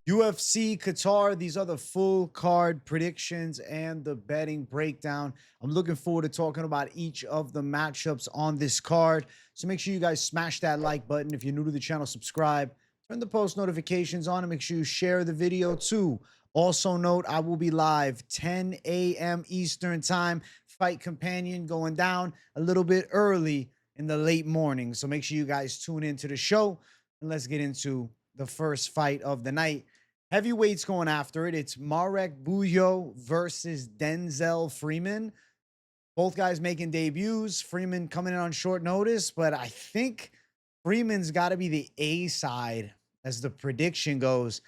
UFC Qatar. These are the full card predictions and the betting breakdown. I'm looking forward to talking about each of the matchups on this card. So make sure you guys smash that like button. If you're new to the channel, subscribe. Turn the post notifications on and make sure you share the video too. Also note, I will be live 10 a.m. Eastern time. Fight Companion going down a little bit early in the late morning. So make sure you guys tune into the show and let's get into the first fight of the night. Heavyweights going after it. It's Marek Bujło versus Denzel Freeman. Both guys making debuts. Freeman coming in on short notice, but I think Freeman's got to be the A side as the prediction goes,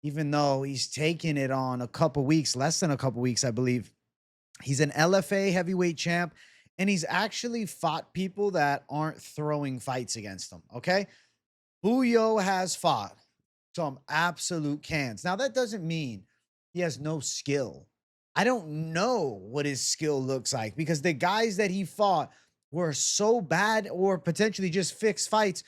even though he's taking it on a couple weeks, less than a couple weeks, I believe. He's an LFA heavyweight champ, and he's actually fought people that aren't throwing fights against him, okay? Bujło has fought some absolute cans. Now, that doesn't mean he has no skill. I don't know what his skill looks like because the guys that he fought were so bad or potentially just fixed fights.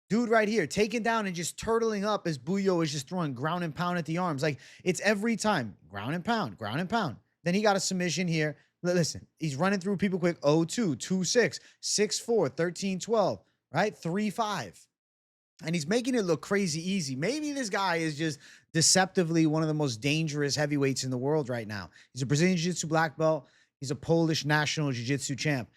Dude right here, taken down and just turtling up as Bujło is just throwing ground and pound at the arms. Like, it's every time ground and pound, ground and pound. Then he got a submission here. Listen, he's running through people quick. 0-2, 2-6, 6-4, 13-12, right? 3-5. And he's making it look crazy easy. Maybe this guy is just deceptively one of the most dangerous heavyweights in the world right now. He's a Brazilian Jiu-Jitsu black belt. He's a Polish national Jiu-Jitsu champ.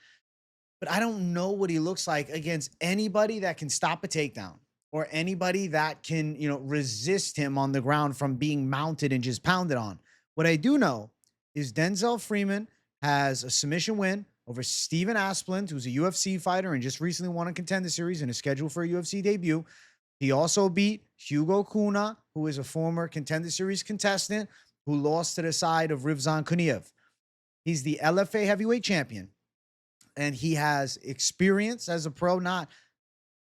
But I don't know what he looks like against anybody that can stop a takedown or anybody that can, resist him on the ground from being mounted and just pounded on. What I do know is Denzel Freeman has a submission win over Steven Asplund, who's a UFC fighter and just recently won a Contender Series and is scheduled for a UFC debut. He also beat Hugo Kuna, who is a former Contender Series contestant who lost to the side of Rizvan Kuniev. He's the LFA heavyweight champion, and he has experience as a pro, not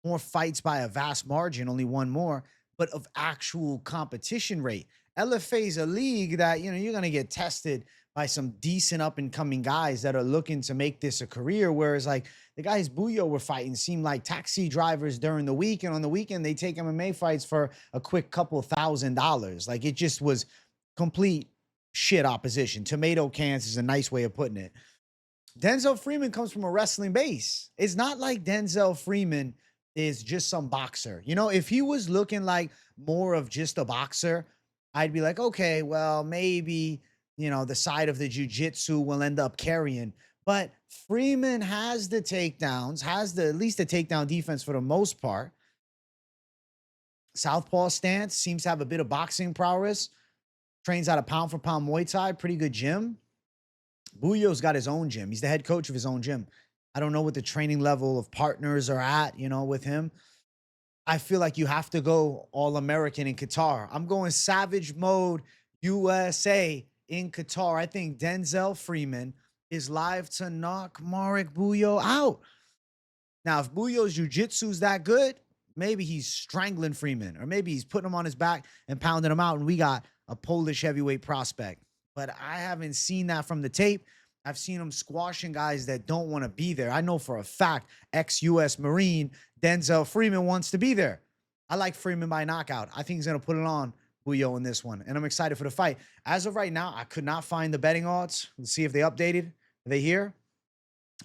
more fights by a vast margin, only one more, but of actual competition rate. LFA is a league that, you're going to get tested by some decent up-and-coming guys that are looking to make this a career, whereas, like, the guys Bujło were fighting seemed like taxi drivers during the week, and on the weekend, they take MMA fights for a quick couple $1,000. Like, it just was complete shit opposition. Tomato cans is a nice way of putting it. Denzel Freeman comes from a wrestling base. It's not like Denzel Freeman is just some boxer. If he was looking like more of just a boxer, I'd be like, okay, well, maybe, the side of the jiu-jitsu will end up carrying. But Freeman has the takedowns, has at least the takedown defense for the most part. Southpaw stance, seems to have a bit of boxing prowess. Trains out of pound-for-pound Muay Thai, pretty good gym. Bujło's got his own gym. He's the head coach of his own gym. I don't know what the training level of partners are at, with him. I feel like you have to go All-American in Qatar. I'm going Savage Mode USA in Qatar. I think Denzel Freeman is live to knock Marek Bujło out. Now, if Bujło's jiu-jitsu's that good, maybe he's strangling Freeman, or maybe he's putting him on his back and pounding him out, and we got a Polish heavyweight prospect. But I haven't seen that from the tape. I've seen him squashing guys that don't want to be there. I know for a fact, ex-U.S. Marine Denzel Freeman wants to be there. I like Freeman by knockout. I think he's going to put it on Bujło in this one, and I'm excited for the fight. As of right now, I could not find the betting odds. Let's see if they updated. Are they here?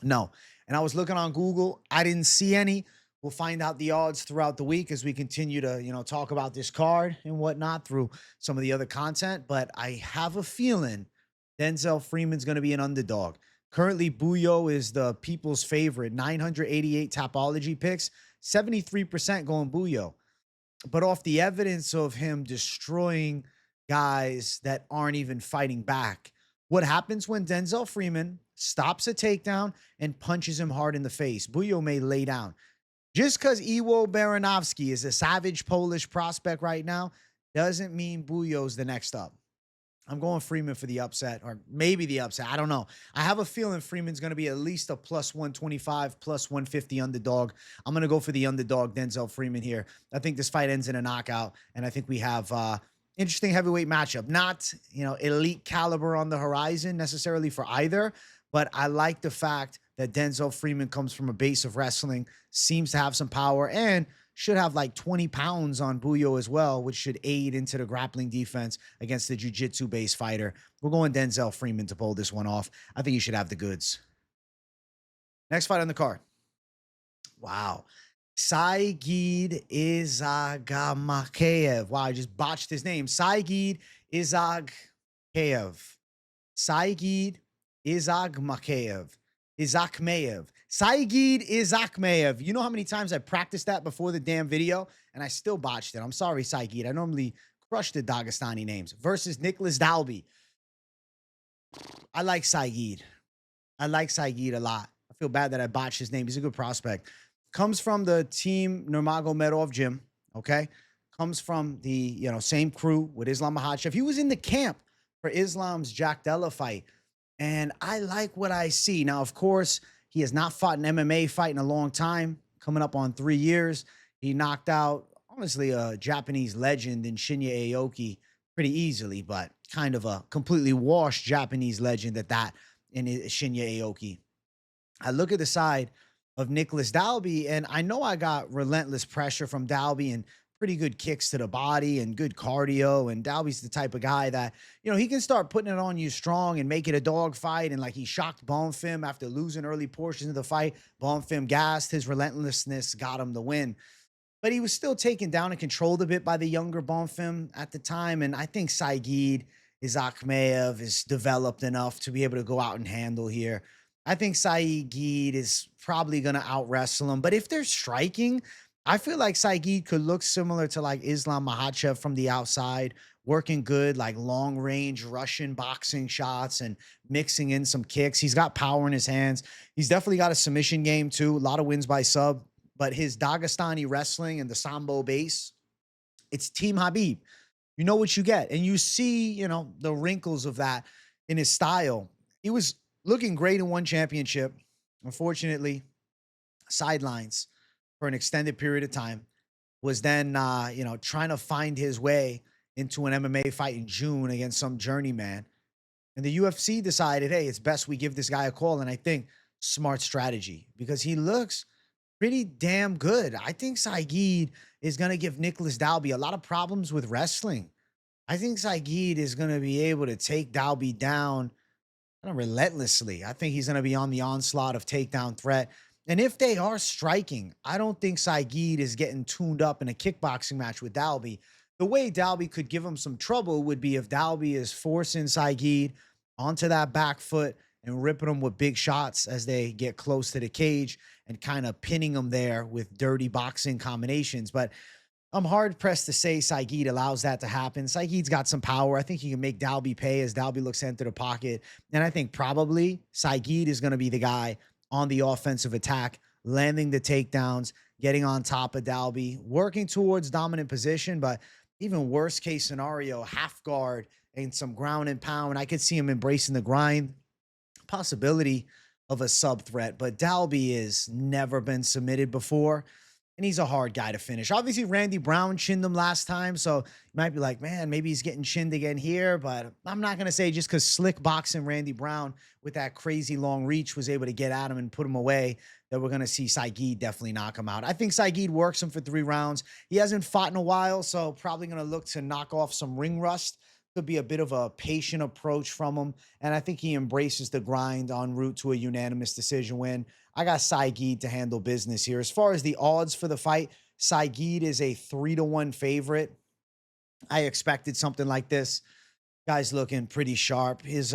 No. And I was looking on Google. I didn't see any. We'll find out the odds throughout the week as we continue to, talk about this card and whatnot through some of the other content. But I have a feeling Denzel Freeman's going to be an underdog. Currently, Bujło is the people's favorite. 988 Tapology picks, 73% going Bujło. But off the evidence of him destroying guys that aren't even fighting back, what happens when Denzel Freeman stops a takedown and punches him hard in the face? Bujło may lay down. Just because Iwo Baranovsky is a savage Polish prospect right now doesn't mean Bujło's the next up. I'm going Freeman for the upset, or maybe the upset. I don't know. I have a feeling Freeman's going to be at least a plus 125, plus 150 underdog. I'm going to go for the underdog, Denzel Freeman here. I think this fight ends in a knockout, and I think we have interesting heavyweight matchup. Not, elite caliber on the horizon necessarily for either, but I like the fact that Denzel Freeman comes from a base of wrestling, seems to have some power, and should have like 20 pounds on Bujło as well, which should aid into the grappling defense against the jiu-jitsu-based fighter. We're going Denzel Freeman to pull this one off. I think he should have the goods. Next fight on the card. Wow. Saigid Izagakhmaev. Wow, I just botched his name. Saigid Izagakhmaev. Saigid Izagakhmaev. Izagakhmaev. Saigid Izagakhmaev. You know how many times I practiced that before the damn video, and I still botched it. I'm sorry, Saigid. I normally crush the Dagestani names. Versus Nicolas Dalby. I like Saigid. I like Saigid a lot. I feel bad that I botched his name. He's a good prospect. Comes from the team Nurmagomedov gym, okay? Comes from the, same crew with Islam Makhachev. He was in the camp for Islam's Jack Della fight, and I like what I see. Now, of course, he has not fought an MMA fight in a long time, coming up on 3 years. He knocked out, honestly, a Japanese legend in Shinya Aoki pretty easily, but kind of a completely washed Japanese legend at that in Shinya Aoki. I look at the side of Nicolas Dalby, and I know I got relentless pressure from Dalby and pretty good kicks to the body and good cardio. And Dalby's the type of guy that, he can start putting it on you strong and make it a dog fight. And like he shocked Bonfim after losing early portions of the fight. Bonfim gassed. His relentlessness got him the win. But he was still taken down and controlled a bit by the younger Bonfim at the time. And I think Saigid Izagakhmaev is developed enough to be able to go out and handle here. I think Saigid is probably going to out-wrestle him. But if they're striking, I feel like Saigid could look similar to like Islam Makhachev from the outside, working good, like long-range Russian boxing shots and mixing in some kicks. He's got power in his hands. He's definitely got a submission game too. A lot of wins by sub. But his Dagestani wrestling and the Sambo base, it's Team Habib. You know what you get. And you see, the wrinkles of that in his style. He was looking great in one championship. Unfortunately, sidelines for an extended period of time. Was then, trying to find his way into an MMA fight in June against some journeyman. And the UFC decided, hey, it's best we give this guy a call. And I think smart strategy because he looks pretty damn good. I think Saigid is going to give Nicolas Dalby a lot of problems with wrestling. I think Saigid is going to be able to take Dalby down relentlessly. I think he's going to be on the onslaught of takedown threat. And if they are striking, I don't think Saigid is getting tuned up in a kickboxing match with Dalby. The way Dalby could give him some trouble would be if Dalby is forcing Saigid onto that back foot and ripping him with big shots as they get close to the cage and kind of pinning him there with dirty boxing combinations. But I'm hard-pressed to say Saigid allows that to happen. Saigid's got some power. I think he can make Dalby pay as Dalby looks to enter the pocket. And I think probably Saigid is going to be the guy on the offensive attack, landing the takedowns, getting on top of Dalby, working towards dominant position, but even worst case scenario, half guard and some ground and pound. I could see him embracing the grind. Possibility of a sub threat, but Dalby has never been submitted before. And he's a hard guy to finish. Obviously, Randy Brown chinned him last time, so you might be like, man, maybe he's getting chinned again here. But I'm not going to say just because slick boxing Randy Brown with that crazy long reach was able to get at him and put him away that we're going to see Saigid definitely knock him out. I think Saigid works him for 3 rounds. He hasn't fought in a while, so probably going to look to knock off some ring rust. Could be a bit of a patient approach from him. And I think he embraces the grind en route to a unanimous decision win. I got Saigid to handle business here. As far as the odds for the fight, Saigid is a 3-1 favorite. I expected something like this. Guy's looking pretty sharp. His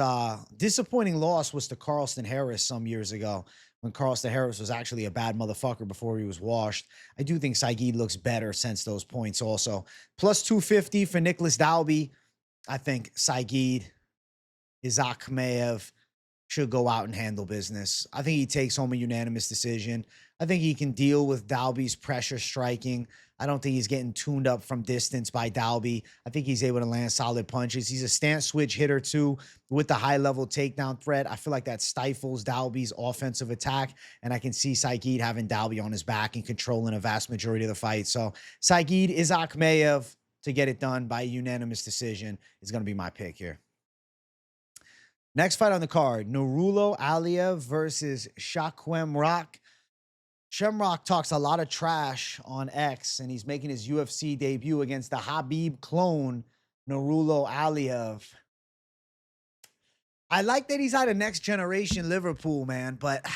disappointing loss was to Carlston Harris some years ago when Carlston Harris was actually a bad motherfucker before he was washed. I do think Saigid looks better since those points also. Plus 250 for Nicolas Dalby. I think Saigid Izagakhmaev should go out and handle business. I think he takes home a unanimous decision. I think he can deal with Dalby's pressure striking. I don't think he's getting tuned up from distance by Dalby. I think he's able to land solid punches. He's a stance switch hitter too with the high-level takedown threat. I feel like that stifles Dalby's offensive attack, and I can see Saigid having Dalby on his back and controlling a vast majority of the fight. So Saigid Izagakhmaev to get it done by a unanimous decision is going to be my pick here. Next fight on the card, Nurullo Aliev versus Shaqueme. Shamrock talks a lot of trash on X, and he's making his UFC debut against the Habib clone, Nurullo Aliev. I like that he's out of next generation Liverpool, man, but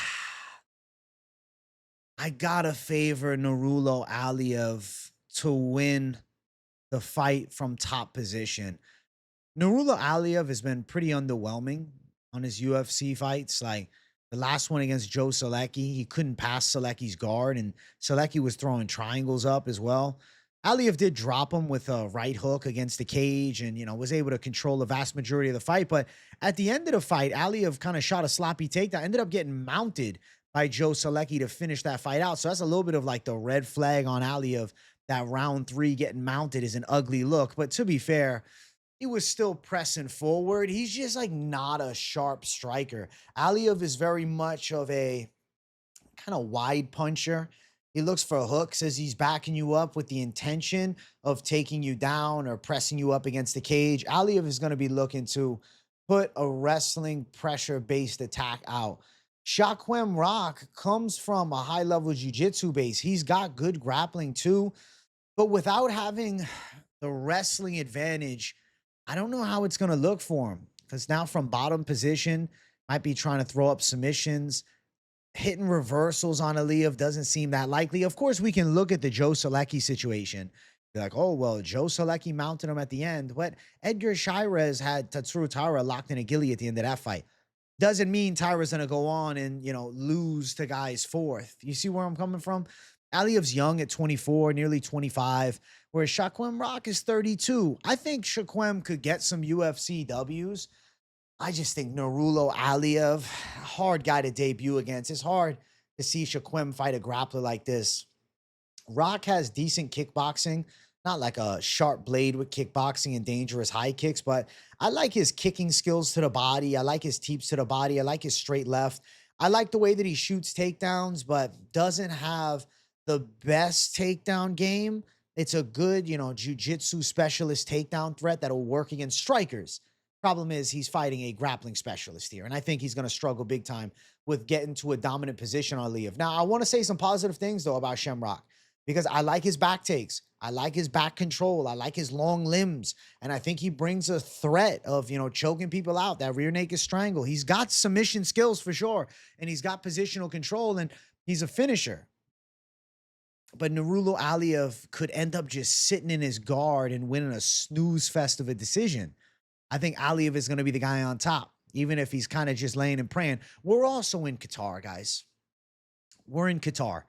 I gotta favor Nurullo Aliev to win the fight from top position. Nurullo Aliev has been pretty underwhelming on his UFC fights. Like the last one against Joe Selecki, he couldn't pass Selecki's guard, and Selecki was throwing triangles up as well. Aliev did drop him with a right hook against the cage and, was able to control the vast majority of the fight. But at the end of the fight, Aliev kind of shot a sloppy takedown, ended up getting mounted by Joe Selecki to finish that fight out. So that's a little bit of like the red flag on Aliev. That round 3 getting mounted is an ugly look. But to be fair, he was still pressing forward. He's just like not a sharp striker. Aliev is very much of a kind of wide puncher. He looks for hooks as he's backing you up with the intention of taking you down or pressing you up against the cage. Aliev is going to be looking to put a wrestling pressure-based attack out. Shaqueme Rock comes from a high-level jiu-jitsu base. He's got good grappling too, but without having the wrestling advantage, I don't know how it's going to look for him, because now from bottom position, might be trying to throw up submissions. Hitting reversals on Aliev doesn't seem that likely. Of course, we can look at the Joe Selecki situation. Be like, oh, well, Joe Selecki mounted him at the end. But Edgar Chairez had Tatsuro Taira locked in a gilly at the end of that fight. Doesn't mean Taira's going to go on and, lose to guys fourth. You see where I'm coming from? Aliev's young at 24, nearly 25, whereas Shaquem Rock is 32. I think Shaquem could get some UFC Ws. I just think Nurullo Aliev, hard guy to debut against. It's hard to see Shaquem fight a grappler like this. Rock has decent kickboxing, not like a sharp blade with kickboxing and dangerous high kicks, but I like his kicking skills to the body. I like his teeps to the body. I like his straight left. I like the way that he shoots takedowns, but doesn't have the best takedown game. It's a good, jiu-jitsu specialist takedown threat that'll work against strikers. Problem is he's fighting a grappling specialist here, and I think he's going to struggle big time with getting to a dominant position on Aliev. Now, I want to say some positive things, though, about Shamrock, because I like his back takes. I like his back control. I like his long limbs, and I think he brings a threat of, choking people out, that rear naked strangle. He's got submission skills for sure, and he's got positional control, and he's a finisher. But Nurullo Aliev could end up just sitting in his guard and winning a snooze fest of a decision. I think Aliev is going to be the guy on top, even if he's kind of just laying and praying. We're also in Qatar, guys. We're in Qatar.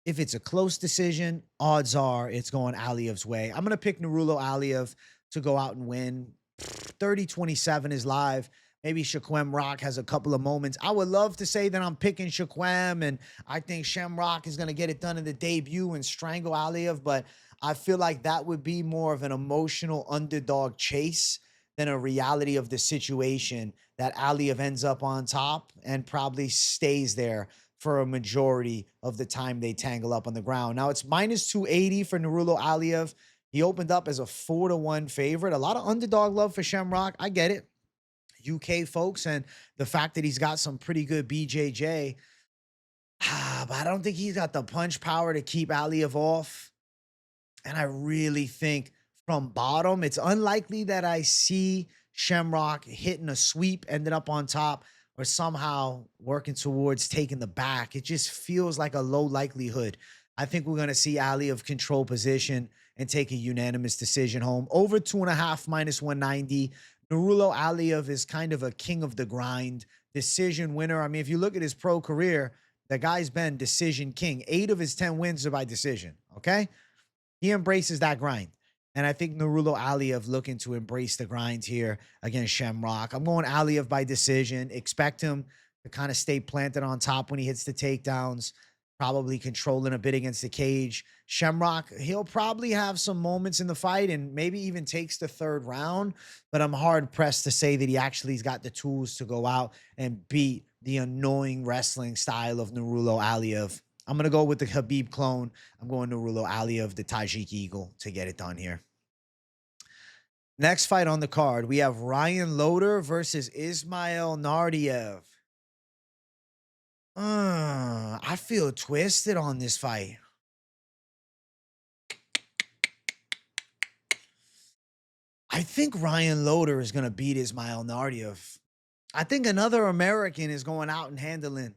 If it's a close decision, odds are it's going Aliev's way. I'm going to pick Nurullo Aliev to go out and win. 30-27 is live. Maybe Shaquem Rock has a couple of moments. I would love to say that I'm picking Shaquem, and I think Shamrock is going to get it done in the debut and strangle Aliev, but I feel like that would be more of an emotional underdog chase than a reality of the situation, that Aliev ends up on top and probably stays there for a majority of the time they tangle up on the ground. Now it's minus 280 for Nurullo Aliev. He opened up as a 4-1 favorite. A lot of underdog love for Shamrock. I get it. UK folks, and the fact that he's got some pretty good BJJ. But I don't think he's got the punch power to keep Aliev off. And I really think from bottom, it's unlikely that I see Shamrock hitting a sweep, ending up on top, or somehow working towards taking the back. It just feels like a low likelihood. I think we're going to see Aliev control position and take a unanimous decision home. Over 2.5 minus 190. Nurullo Aliev is kind of a king of the grind, decision winner. I mean, if you look at his pro career, the guy's been decision king. 8 of his 10 wins are by decision, okay? He embraces that grind. And I think Nurullo Aliev looking to embrace the grind here against Shamrock. I'm going Aliev by decision. Expect him to kind of stay planted on top when he hits the takedowns, probably controlling a bit against the cage. Shamrock, he'll probably have some moments in the fight and maybe even takes the 3rd round, but I'm hard-pressed to say that he actually has got the tools to go out and beat the annoying wrestling style of Nurullo Aliev. I'm going to go with the Habib clone. I'm going Nurullo Aliev, the Tajik Eagle, to get it done here. Next fight on the card, we have Ryan Loder versus Ismail Naurdiev. I feel twisted on this fight. I think Ryan Loder is going to beat Ismail Naurdiev. I think another American is going out and handling.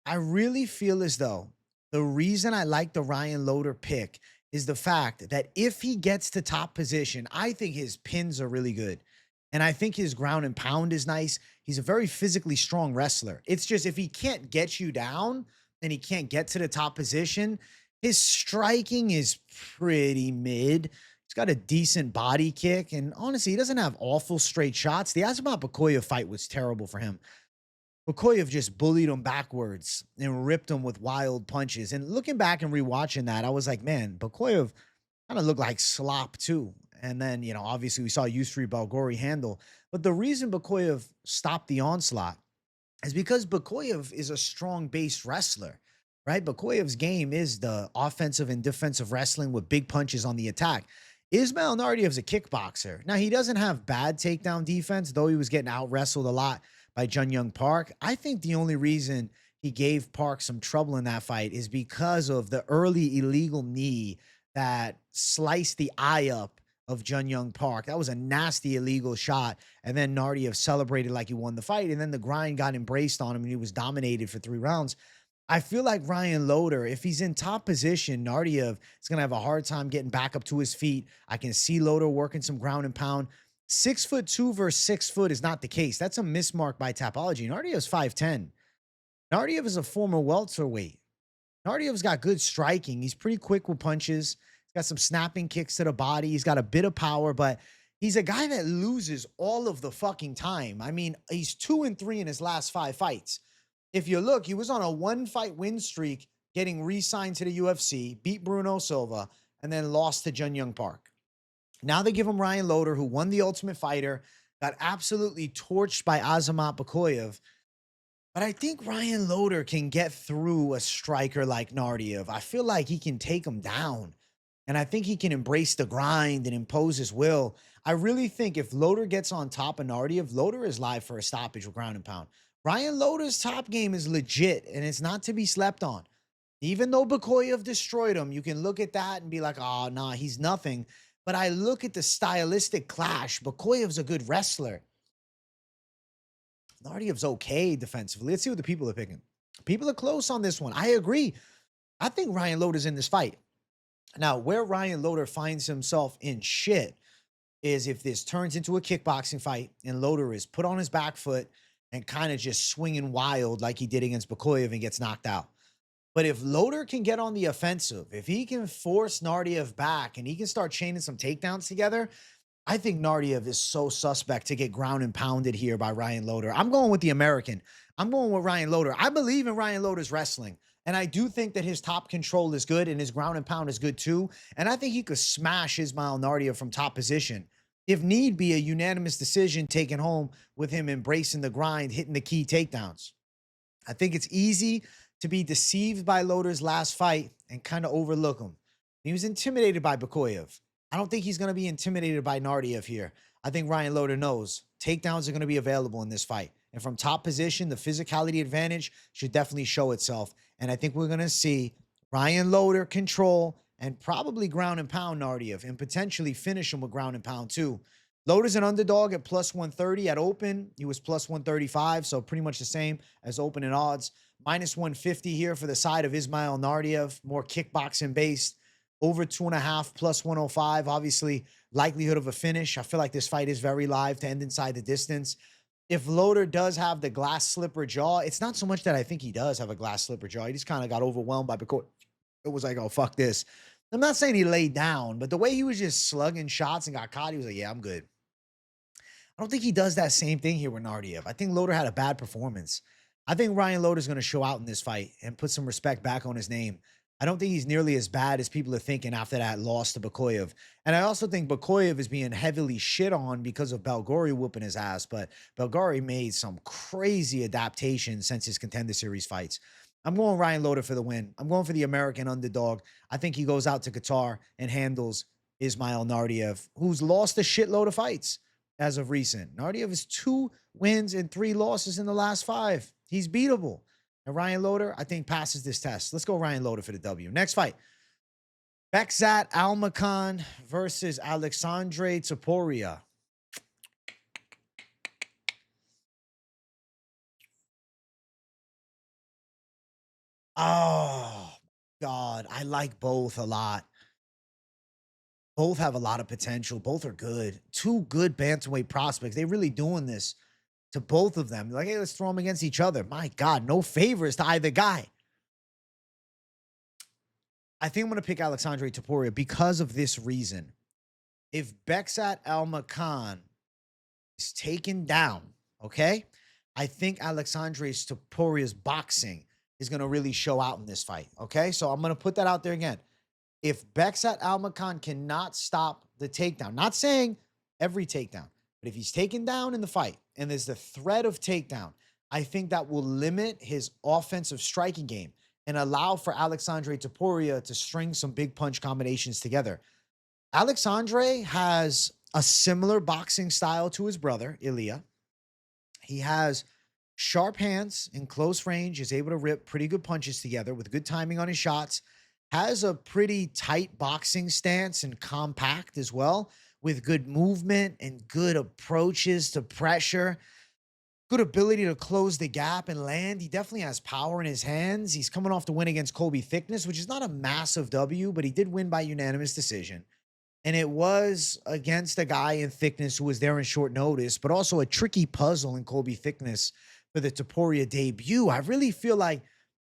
I really feel as though the reason I like the Ryan Loder pick is the fact that if he gets to top position, I think his pins are really good. And I think his ground and pound is nice. He's a very physically strong wrestler. It's just if he can't get you down and he can't get to the top position, his striking is pretty mid. He's got a decent body kick. And honestly, he doesn't have awful straight shots. The Azamat fight was terrible for him. Okoyev just bullied him backwards and ripped him with wild punches. And looking back and rewatching that, I was like, man, Bakoyev kind of looked like slop too. And then, obviously we saw Yusri Balgori handle. But the reason Bakoyev stopped the onslaught is because Bakoyev is a strong base wrestler, right? Bakoyev's game is the offensive and defensive wrestling with big punches on the attack. Ismail Naurdiev's a kickboxer. Now, he doesn't have bad takedown defense, though he was getting out wrestled a lot by Jun Young Park. I think the only reason he gave Park some trouble in that fight is because of the early illegal knee that sliced the eye up of Jun Young Park. That was a nasty illegal shot. And then Naurdiev celebrated like he won the fight. And then the grind got embraced on him and he was dominated for 3 rounds. I feel like Ryan Loder, if he's in top position, Naurdiev is going to have a hard time getting back up to his feet. I can see Loder working some ground and pound. 6'2" versus 6 foot is not the case. That's a mismark by Tapology. Naurdiev's 5'10". Naurdiev is a former welterweight. Naurdiev's got good striking. He's pretty quick with punches. He's got some snapping kicks to the body. He's got a bit of power, but he's a guy that loses all of the fucking time. I mean, he's 2-3 in his last 5 fights. If you look, he was on a 1-fight win streak, getting re-signed to the UFC, beat Bruno Silva, and then lost to Jun Young Park. Now they give him Ryan Loder, who won the Ultimate Fighter, got absolutely torched by Azamat Bakoyev. But I think Ryan Loder can get through a striker like Naurdiev. I feel like he can take him down. And I think he can embrace the grind and impose his will. I really think if Loder gets on top of Naurdiev, Loder is live for a stoppage with ground and pound. Ryan Loder's top game is legit, and it's not to be slept on. Even though Bakoyev destroyed him, you can look at that and be like, oh, nah, he's nothing. But I look at the stylistic clash. Bakoyev's a good wrestler. Naurdiev's okay defensively. Let's see what the people are picking. People are close on this one. I agree. I think Ryan Loder's in this fight. Now, where Ryan Loder finds himself in shit is if this turns into a kickboxing fight and Loder is put on his back foot and kind of just swinging wild like he did against Bakoyev and gets knocked out. But if Loder can get on the offensive, if he can force Naurdiev back and he can start chaining some takedowns together, I think Naurdiev is so suspect to get ground and pounded here by Ryan Loder. I'm going with the American. I'm going with Ryan Loder. I believe in Ryan Loder's wrestling. And I do think that his top control is good and his ground and pound is good too. And I think he could smash Ismail Naurdiev from top position. If need be, a unanimous decision taken home with him embracing the grind, hitting the key takedowns. I think it's easy to be deceived by Loder's last fight and kind of overlook him. He was intimidated by Bakoyev. I don't think he's going to be intimidated by Naurdiev here. I think Ryan Loder knows takedowns are going to be available in this fight. And from top position, the physicality advantage should definitely show itself. And I think we're going to see Ryan Loder control and probably ground and pound Naurdiev and potentially finish him with ground and pound too. Loder's an underdog at plus 130 at open. He was plus 135, so pretty much the same as open in odds. Minus 150 here for the side of Ismail Naurdiev, more kickboxing based. Over 2.5 plus 105. Obviously, likelihood of a finish. I feel like this fight is very live to end inside the distance. If Loder does have the glass slipper jaw, it's not so much that I think he does have a glass slipper jaw. He just kind of got overwhelmed by Bakoyev. It was like, oh, fuck this. I'm not saying he laid down, but the way he was just slugging shots and got caught, he was like, yeah, I'm good. I don't think he does that same thing here with Naurdiev. I think Loder had a bad performance. I think Ryan Loder's going to show out in this fight and put some respect back on his name. I don't think he's nearly as bad as people are thinking after that loss to Bakoyev. And I also think Bakoyev is being heavily shit on because of Balgori whooping his ass. But Balgori made some crazy adaptations since his Contender Series fights. I'm going Ryan Loder for the win. I'm going for the American underdog. I think he goes out to Qatar and handles Ismail Naurdiev, who's lost a shitload of fights as of recent. Naurdiev has 2 wins and 3 losses in the last 5. He's beatable. And Ryan Loder, I think, passes this test. Let's go Ryan Loder for the W. Next fight. Bekzat Almakhan versus Alexandre Topuria. Oh, God. I like both a lot. Both have a lot of potential. Both are good. Two good bantamweight prospects. They're really doing this to both of them. Like, hey, let's throw them against each other. My God, no favors to either guy. I think I'm going to pick Alexandre Topuria because of this reason. If Bekzat Almakhan is taken down, okay, I think Alexandre Topuria's boxing is going to really show out in this fight, okay? So I'm going to put that out there again. If Bekzat Almakhan cannot stop the takedown, not saying every takedown, but if he's taken down in the fight and there's the threat of takedown, I think that will limit his offensive striking game and allow for Alexandre Topuria to string some big punch combinations together. Alexandre has a similar boxing style to his brother, Ilya. He has sharp hands in close range, is able to rip pretty good punches together with good timing on his shots, has a pretty tight boxing stance and compact as well, with good movement and good approaches to pressure, good ability to close the gap and land. He definitely has power in his hands. He's coming off the win against Colby Thickness, which is not a massive W, but he did win by unanimous decision. And it was against a guy in Thickness who was there in short notice, but also a tricky puzzle in Colby Thickness for the Topuria debut. I really feel like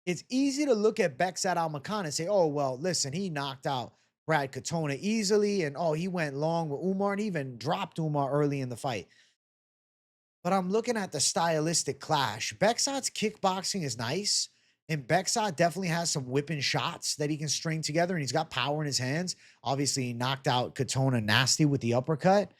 it's easy to look at Bekzat Almakhan and say, oh, well, listen, he knocked out Brad Katona easily, and oh, he went long with Umar and even dropped Umar early in the fight. But I'm looking at the stylistic clash. Bekzat's kickboxing is nice, and Bekzat definitely has some whipping shots that he can string together, and he's got power in his hands. Obviously, he knocked out Katona nasty with the uppercut.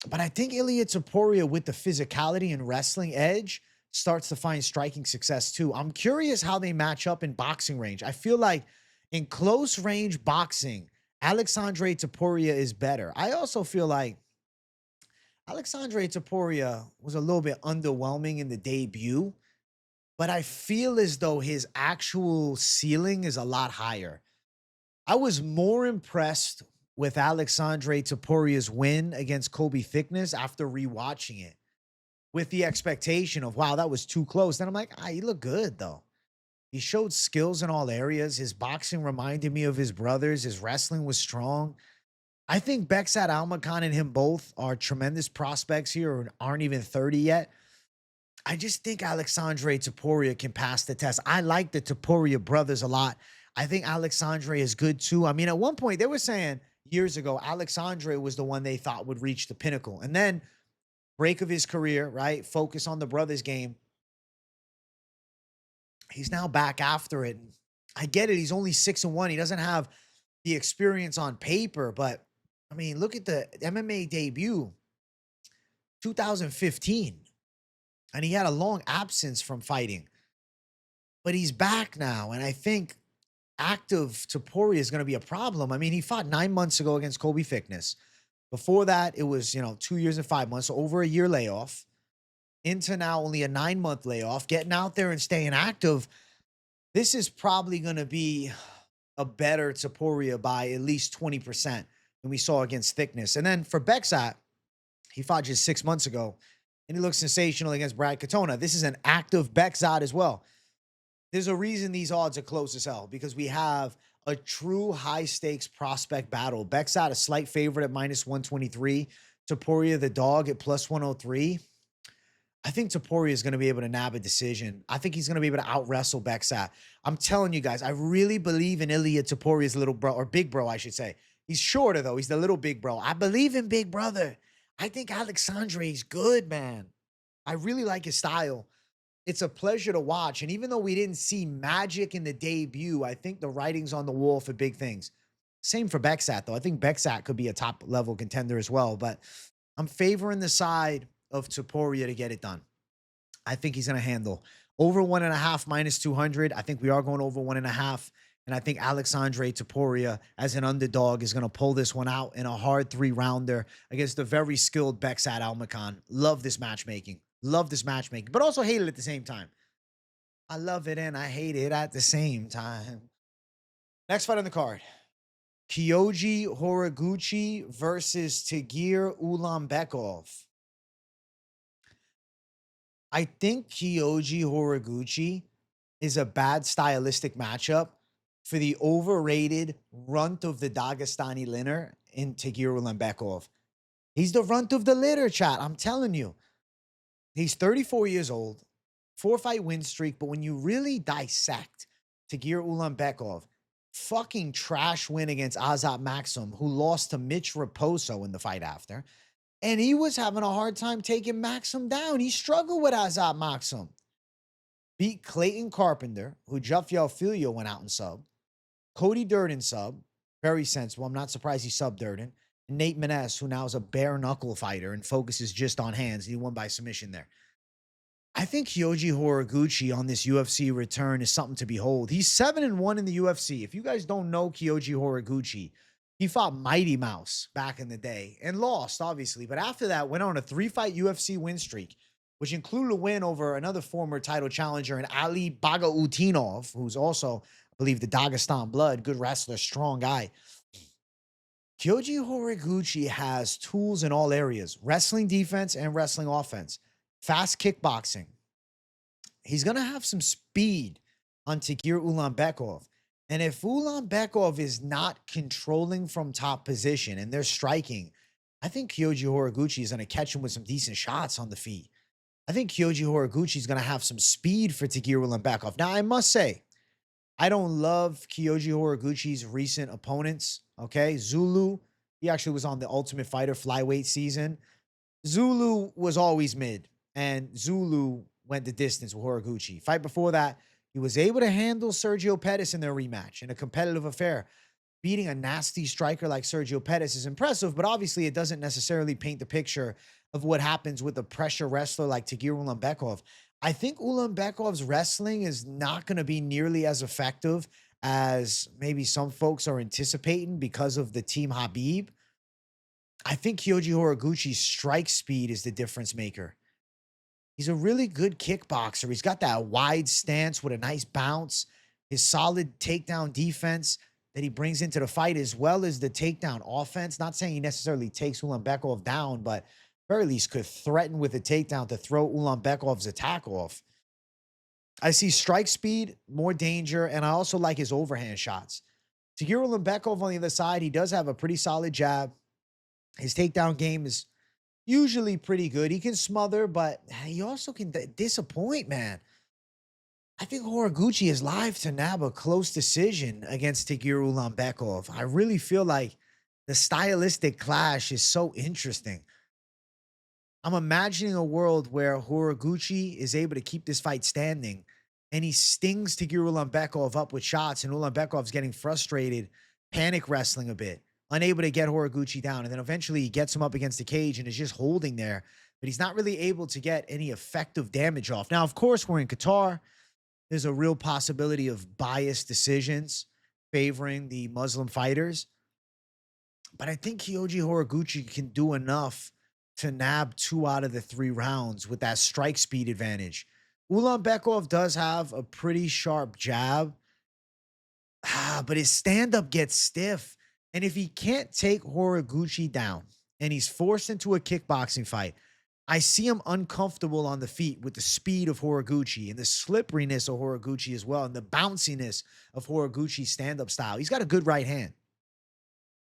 But I think Ilia Topuria, with the physicality and wrestling edge, starts to find striking success too. I'm curious how they match up in boxing range. I feel like in close range boxing, Alexandre Topuria is better. I also feel like Alexandre Topuria was a little bit underwhelming in the debut, but I feel as though his actual ceiling is a lot higher. I was more impressed with Alexandre Topuria's win against Colby Thickness after rewatching it, with the expectation of, wow, that was too close. Then I'm like, he looked good, though. He showed skills in all areas. His boxing reminded me of his brothers. His wrestling was strong. I think Bekzat Almakhan and him both are tremendous prospects here, or aren't even 30 yet. I just think Alexandre Topuria can pass the test. I like the Topuria brothers a lot. I think Alexandre is good, too. I mean, at one point, they were saying years ago, Alexandre was the one they thought would reach the pinnacle. And then break of his career, right? Focus on the brothers game. He's now back after it. I get it. He's only 6-1. He doesn't have the experience on paper, but I mean, look at the MMA debut, 2015. And he had a long absence from fighting, but he's back now. And I think active Topuria is going to be a problem. I mean, he fought 9 months ago against Colby Thickness. Before that, it was, 2 years and 5 months, so over a year layoff. Into now only a 9-month layoff, getting out there and staying active. This is probably going to be a better Topuria by at least 20% than we saw against Thickness. And then for Bekzat, he fought just 6 months ago, and he looks sensational against Brad Katona. This is an active Bekzat as well. There's a reason these odds are close as hell, because we have a true high-stakes prospect battle. Bekzat, a slight favorite at -123. Topuria, the dog, at +103. I think Topuria is going to be able to nab a decision. I think he's going to be able to out-wrestle Bekzat. I'm telling you guys, I really believe in Ilia Topuria's little bro, or big bro, I should say. He's shorter, though. He's the little big bro. I believe in big brother. I think Alexandre is good, man. I really like his style. It's a pleasure to watch. And even though we didn't see magic in the debut, I think the writing's on the wall for big things. Same for Bekzat, though. I think Bekzat could be a top-level contender as well. But I'm favoring the side of Topuria to get it done. I think he's going to handle. Over 1.5 -200. I think we are going over 1.5. And I think Alexandre Topuria, as an underdog, is going to pull this one out in a hard 3-rounder against the very skilled Bekzat Almakhan. Love this matchmaking. Love this matchmaking, but also hate it at the same time. I love it and I hate it at the same time. Next fight on the card. Kyoji Horiguchi versus Tagir Ulanbekov. I think Kyoji Horiguchi is a bad stylistic matchup for the overrated runt of the Dagestani litter in Tagir Ulanbekov. He's the runt of the litter, chat. I'm telling you. He's 34 years old, 4-fight win streak, but when you really dissect Tagir Ulanbekov, fucking trash win against Azat Maxim, who lost to Mitch Raposo in the fight after. And he was having a hard time taking Maxim down. He struggled with Azat Maxim. Beat Clayton Carpenter, who Juffiel Filio went out and subbed. Cody Durden sub, very sensible. I'm not surprised he subbed Durden. And Nate Maness, who now is a bare knuckle fighter and focuses just on hands. He won by submission there. I think Kyoji Horiguchi on this UFC return is something to behold. He's 7-1 in the UFC. If you guys don't know Kyoji Horiguchi, he fought Mighty Mouse back in the day and lost, obviously. But after that, went on a 3-fight UFC win streak, which included a win over another former title challenger, and Ali Bagautinov, who's also, I believe, the Dagestan blood, good wrestler, strong guy. Kyoji Horiguchi has tools in all areas, wrestling defense and wrestling offense. Fast kickboxing. He's going to have some speed on Tagir Ulanbekov. And if Ulanbekov is not controlling from top position and they're striking, I think Kyoji Horiguchi is going to catch him with some decent shots on the feet. I think Kyoji Horiguchi is going to have some speed for Tagir Ulanbekov. Now, I must say, I don't love Kyoji Horiguchi's recent opponents. Okay, Zulu, he actually was on the Ultimate Fighter flyweight season. Zulu was always mid, and Zulu went the distance with Horiguchi. Fight before that, he was able to handle Sergio Pettis in their rematch in a competitive affair. Beating a nasty striker like Sergio Pettis is impressive, but obviously it doesn't necessarily paint the picture of what happens with a pressure wrestler like Tagir Ulanbekov. I think Ulanbekov's wrestling is not going to be nearly as effective as maybe some folks are anticipating because of the Team Habib. I think Kyoji Horiguchi's strike speed is the difference maker. He's a really good kickboxer. He's got that wide stance with a nice bounce, his solid takedown defense that he brings into the fight, as well as the takedown offense. Not saying he necessarily takes Ulanbekov down, but very least could threaten with a takedown to throw Ulanbekov's attack off. I see strike speed, more danger, and I also like his overhand shots. Tagir Ulanbekov on the other side, he does have a pretty solid jab. His takedown game is usually pretty good. He can smother, but he also can disappoint, man. I think Horiguchi is live to nab a close decision against Tagir Ulanbekov. I really feel like the stylistic clash is so interesting. I'm imagining a world where Horiguchi is able to keep this fight standing and he stings Tagir Ulanbekov up with shots, and Ulanbekov's getting frustrated, panic wrestling a bit, unable to get Horiguchi down. And then eventually he gets him up against the cage and is just holding there, but he's not really able to get any effective damage off. Now, of course, we're in Qatar. There's a real possibility of biased decisions favoring the Muslim fighters. But I think Kyoji Horiguchi can do enough to nab 2 out of the 3 rounds with that strike speed advantage. Ulanbekov does have a pretty sharp jab, but his stand-up gets stiff. And if he can't take Horiguchi down and he's forced into a kickboxing fight, I see him uncomfortable on the feet with the speed of Horiguchi and the slipperiness of Horiguchi as well, and the bounciness of Horiguchi's stand-up style. He's got a good right hand.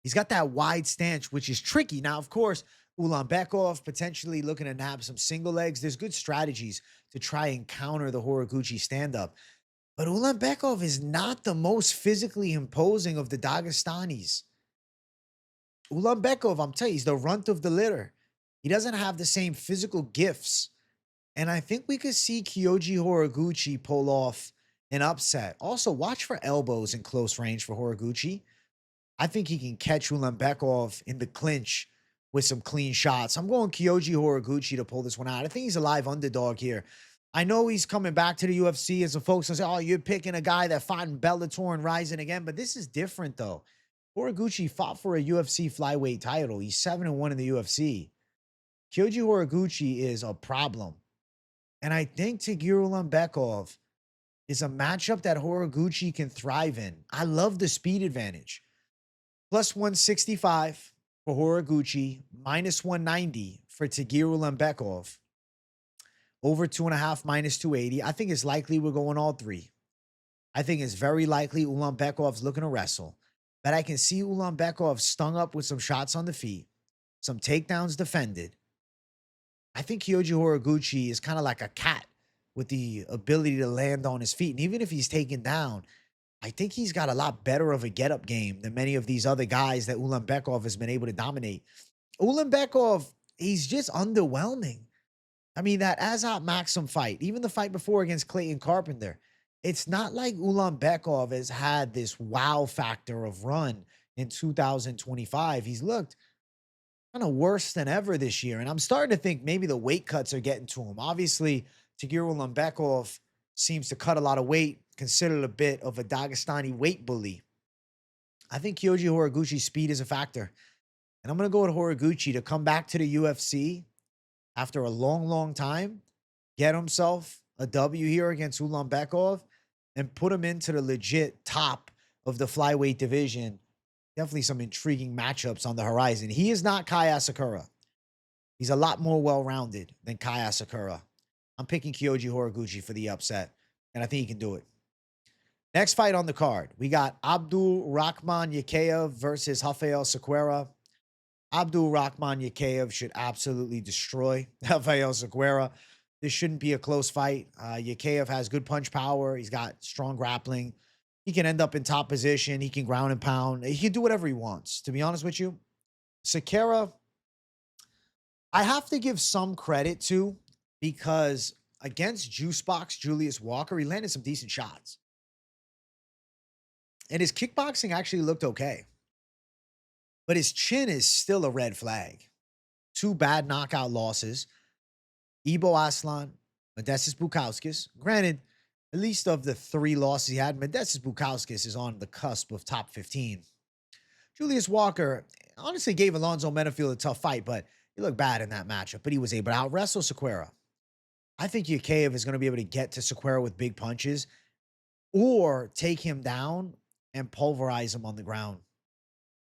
He's got that wide stance, which is tricky. Now, of course, Ulanbekov potentially looking to nab some single legs. There's good strategies to try and counter the Horiguchi stand-up. But Ulanbekov is not the most physically imposing of the Dagestanis. Ulanbekov, I'm telling you, he's the runt of the litter. He doesn't have the same physical gifts. And I think we could see Kyoji Horiguchi pull off an upset. Also, watch for elbows in close range for Horiguchi. I think he can catch Ulanbekov in the clinch with some clean shots. I'm going Kyoji Horiguchi to pull this one out. I think he's a live underdog here. I know he's coming back to the UFC, and some folks will say, oh, you're picking a guy that fought in Bellator and Rising again. But this is different, though. Horiguchi fought for a UFC flyweight title. He's 7-1 in the UFC. Kyoji Horiguchi is a problem. And I think Tagir Ulanbekov is a matchup that Horiguchi can thrive in. I love the speed advantage. Plus 165 for Horiguchi, minus 190 for Tagir Ulanbekov. Over 2.5, minus 280. I think it's likely we're going all three. I think it's very likely Ulanbekov's looking to wrestle. But I can see Ulanbekov stung up with some shots on the feet, some takedowns defended. I think Kyoji Horiguchi is kind of like a cat with the ability to land on his feet. And even if he's taken down, I think he's got a lot better of a get-up game than many of these other guys that Ulanbekov has been able to dominate. Ulanbekov, he's just underwhelming. I mean, that Azat Maxim fight, even the fight before against Clayton Carpenter, it's not like Ulanbekov has had this wow factor of run in 2025. He's looked kind of worse than ever this year. And I'm starting to think maybe the weight cuts are getting to him. Obviously, Tagir Ulanbekov seems to cut a lot of weight, considered a bit of a Dagestani weight bully. I think Kyoji Horiguchi's speed is a factor. And I'm going to go with Horiguchi to come back to the UFC after a long, long time, get himself a W here against Ulanbekov, and put him into the legit top of the flyweight division. Definitely some intriguing matchups on the horizon. He is not Kai Asakura. He's a lot more well-rounded than Kai Asakura. I'm picking Kyoji Horiguchi for the upset, and I think he can do it. Next fight on the card, we got Abdul Rahman Yakhyaev versus Rafael Cerqueira. Abdul Rahman Yakhyaev should absolutely destroy Rafael Cerqueira. This shouldn't be a close fight. Yakhyaev has good punch power. He's got strong grappling. He can end up in top position. He can ground and pound. He can do whatever he wants, to be honest with you. Cerqueira, I have to give some credit to, because against Juicebox Julius Walker, he landed some decent shots. And his kickboxing actually looked okay. But his chin is still a red flag. 2 bad knockout losses. Ibo Aslan, Modestas Bukauskas. Granted, at least of the 3 losses he had, Modestas Bukauskas is on the cusp of top 15. Julius Walker honestly gave Alonzo Menifield a tough fight, but he looked bad in that matchup. But he was able to out-wrestle Cerqueira. I think Yakhyaev is going to be able to get to Cerqueira with big punches or take him down and pulverize him on the ground.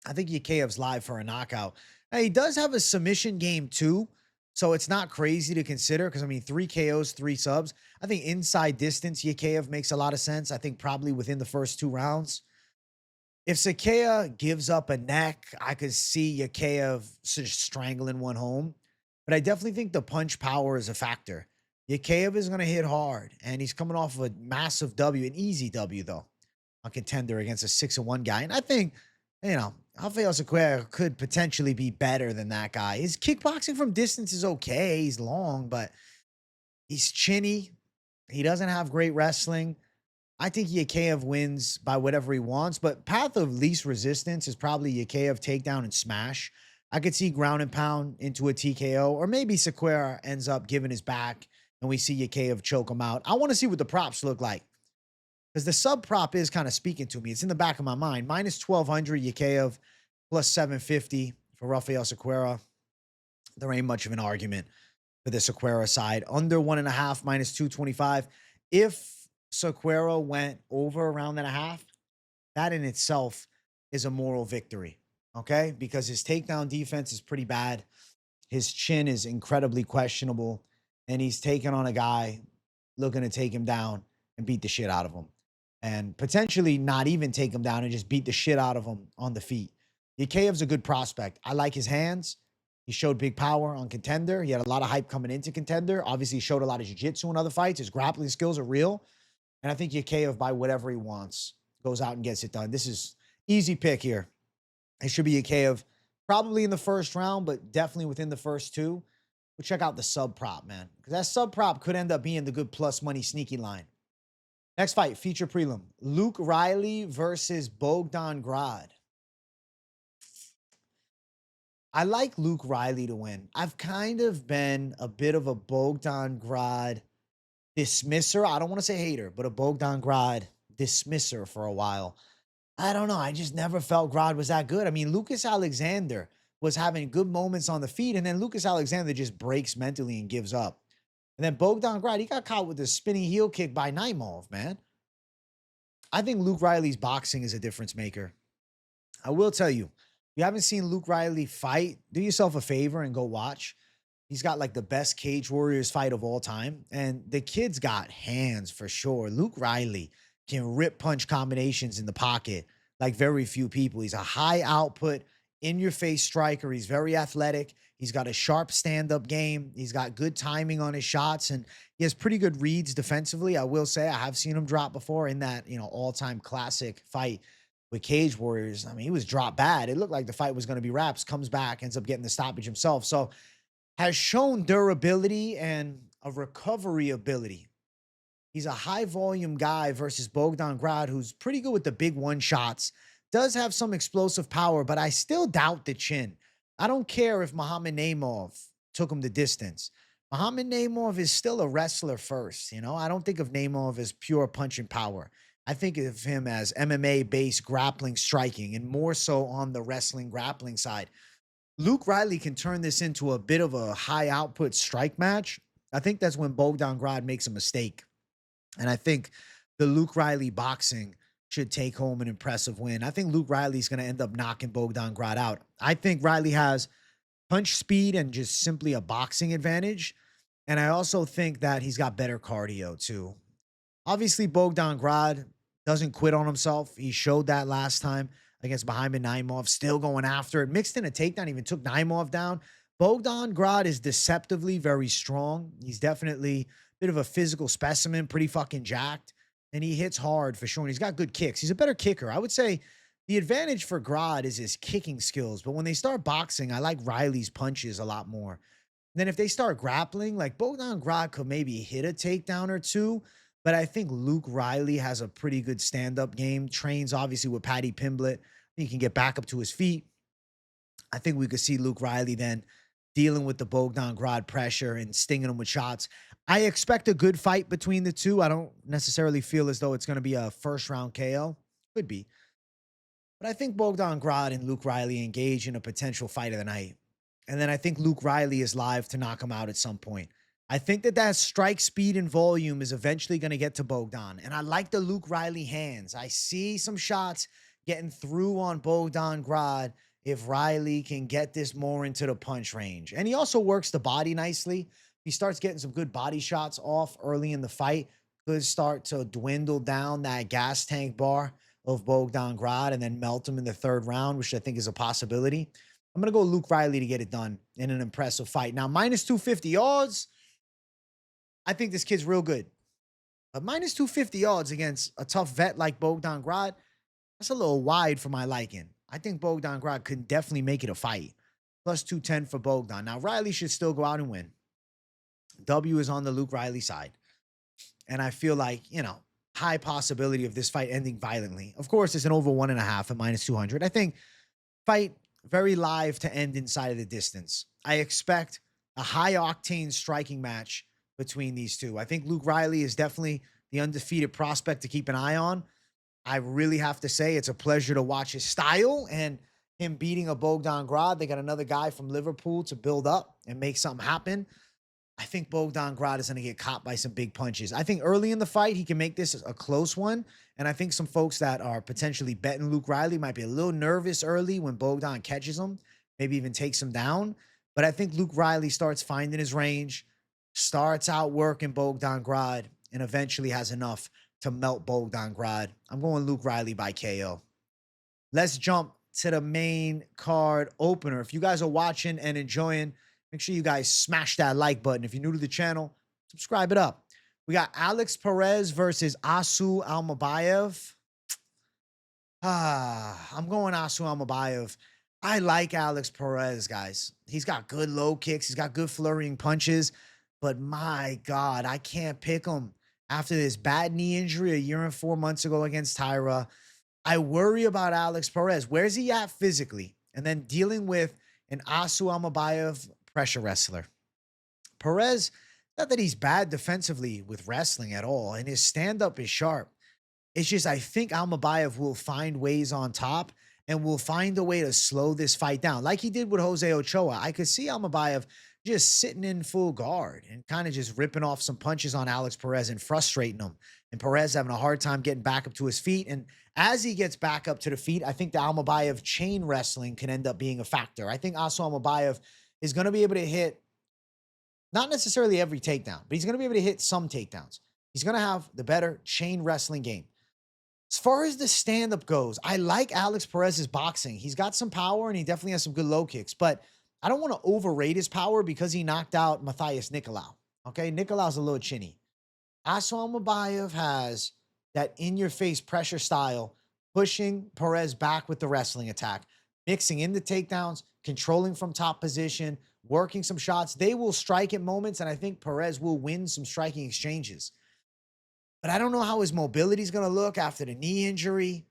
I think Yakhyaev's live for a knockout. Now, he does have a submission game too, so it's not crazy to consider because, I mean, 3 KOs, 3 subs. I think inside distance, Yakhyaev makes a lot of sense. I think probably within the first 2 rounds. If Cerqueira gives up a neck, I could see Yakhyaev sort of strangling one home. But I definitely think the punch power is a factor. Yakhyaev is going to hit hard, and he's coming off of a massive W, an easy W, though, on Contender against a 6-1 guy. And I think, you know, Rafael Cerqueira could potentially be better than that guy. His kickboxing from distance is okay. He's long, but he's chinny. He doesn't have great wrestling. I think Yakhyaev wins by whatever he wants, but path of least resistance is probably Yakhyaev takedown and smash. I could see ground and pound into a TKO, or maybe Cerqueira ends up giving his back and we see Yakhyaev choke him out. I want to see what the props look like, because the sub prop is kind of speaking to me. It's in the back of my mind. Minus 1,200 Yakhyaev, plus 750 for Rafael Cerqueira. There ain't much of an argument for the Cerqueira side. Under 1.5, minus 225. If Cerqueira went over around 1.5, that in itself is a moral victory, okay? Because his takedown defense is pretty bad. His chin is incredibly questionable, and he's taking on a guy looking to take him down and beat the shit out of him, and potentially not even take him down and just beat the shit out of him on the feet. Yakhyaev's a good prospect. I like his hands. He showed big power on Contender. He had a lot of hype coming into Contender. Obviously, he showed a lot of jiu-jitsu in other fights. His grappling skills are real. And I think Yakhyaev, by whatever he wants, goes out and gets it done. This is easy pick here. It should be Yakhyaev probably in the first round, but definitely within the first 2. We'll check out the sub prop, man, because that sub prop could end up being the good plus money sneaky line. Next fight, feature prelim. Luke Riley versus Bogdan Grad. I like Luke Riley to win. I've kind of been a bit of a Bogdan Grad dismisser. I don't want to say hater, but a Bogdan Grad dismisser for a while. I don't know. I just never felt Grad was that good. I mean, Lucas Alexander was having good moments on the feet, and then Lucas Alexander just breaks mentally and gives up. And then Bogdan Grad, he got caught with a spinning heel kick by Naimov, man. I think Luke Riley's boxing is a difference maker. I will tell you, if you haven't seen Luke Riley fight, do yourself a favor and go watch. He's got like the best Cage Warriors fight of all time. And the kid's got hands for sure. Luke Riley can rip punch combinations in the pocket like very few people. He's a high output, in your face striker. He's very athletic. He's got a sharp stand up game. He's got good timing on his shots, and he has pretty good reads defensively. I will say I have seen him drop before in that, all time classic fight with Cage Warriors. I mean, he was dropped bad. It looked like the fight was going to be wraps, comes back, ends up getting the stoppage himself. So has shown durability and a recovery ability. He's a high volume guy versus Bogdan Grad, who's pretty good with the big one shots, does have some explosive power, but I still doubt the chin. I don't care if Muhammad Naimov took him the distance. Muhammad Naimov is still a wrestler first. I don't think of Naimov as pure punching power. I think of him as MMA-based grappling, striking, and more so on the wrestling grappling side. Luke Riley can turn this into a bit of a high output strike match. I think that's when Bogdan Grad makes a mistake. And I think the Luke Riley boxing should take home an impressive win. I think Luke Riley's going to end up knocking Bogdan Grad out. I think Riley has punch speed and just simply a boxing advantage. And I also think that he's got better cardio too. Obviously, Bogdan Grad doesn't quit on himself. He showed that last time against Muhammad Naimov, still going after it. Mixed in a takedown, even took Naimov down. Bogdan Grad is deceptively very strong. He's definitely a bit of a physical specimen, pretty fucking jacked. And he hits hard for sure. And he's got good kicks. He's a better kicker. I would say the advantage for Grad is his kicking skills. But when they start boxing, I like Riley's punches a lot more. And then if they start grappling, like Bogdan Grad could maybe hit a takedown or two. But I think Luke Riley has a pretty good stand-up game. Trains, obviously, with Paddy Pimblett. He can get back up to his feet. I think we could see Luke Riley then dealing with the Bogdan Grad pressure and stinging him with shots. I expect a good fight between the two. I don't necessarily feel as though it's going to be a first-round KO. Could be. But I think Bogdan Grad and Luke Riley engage in a potential fight of the night. And then I think Luke Riley is live to knock him out at some point. I think that strike speed and volume is eventually going to get to Bogdan. And I like the Luke Riley hands. I see some shots getting through on Bogdan Grad if Riley can get this more into the punch range. And he also works the body nicely. He starts getting some good body shots off early in the fight. Could start to dwindle down that gas tank bar of Bogdan Grad and then melt him in the third round, which I think is a possibility. I'm going to go Luke Riley to get it done in an impressive fight. Now, minus 250 odds. I think this kid's real good. But minus 250 odds against a tough vet like Bogdan Grad, that's a little wide for my liking. I think Bogdan Grad could definitely make it a fight. Plus 210 for Bogdan. Now, Riley should still go out and win. W is on the Luke Riley side. And I feel like, high possibility of this fight ending violently. Of course, it's an over 1.5 at minus 200. I think fight very live to end inside of the distance. I expect a high octane striking match between these two. I think Luke Riley is definitely the undefeated prospect to keep an eye on. I really have to say it's a pleasure to watch his style and him beating a Bogdan Grad. They got another guy from Liverpool to build up and make something happen. I think Bogdan Grad is going to get caught by some big punches. I think early in the fight, he can make this a close one. And I think some folks that are potentially betting Luke Riley might be a little nervous early when Bogdan catches him, maybe even takes him down. But I think Luke Riley starts finding his range, starts out working Bogdan Grad, and eventually has enough to melt Bogdan Grad. I'm going Luke Riley by KO. Let's jump to the main card opener. If you guys are watching and enjoying, make sure you guys smash that like button. If you're new to the channel, subscribe it up. We got Alex Perez versus Asu Almabayev. I'm going Asu Almabayev. I like Alex Perez, guys. He's got good low kicks. He's got good flurrying punches. But my God, I can't pick him. After this bad knee injury a year and 4 months ago against Tyra, I worry about Alex Perez. Where's he at physically? And then dealing with an Asu Almabayev pressure wrestler. Perez, not that he's bad defensively with wrestling at all, and his stand-up is sharp. It's just I think Almabayev will find ways on top and will find a way to slow this fight down, like he did with Jose Ochoa. I could see Almabayev just sitting in full guard and kind of just ripping off some punches on Alex Perez and frustrating him. And Perez having a hard time getting back up to his feet. And as he gets back up to the feet, I think the Almabayev chain wrestling can end up being a factor. I think Asu Almabayev is going to be able to hit not necessarily every takedown, but he's going to be able to hit some takedowns. He's going to have the better chain wrestling game. As far as the stand-up goes, I like Alex Perez's boxing. He's got some power and he definitely has some good low kicks, but I don't want to overrate his power because he knocked out Matthias Nicolas. Okay, Nicolas a little chinny. Asu Almabayev has that in-your-face pressure style, pushing Perez back with the wrestling attack, mixing in the takedowns, controlling from top position, working some shots. They will strike at moments, and I think Perez will win some striking exchanges. But I don't know how his mobility is going to look after the knee injury.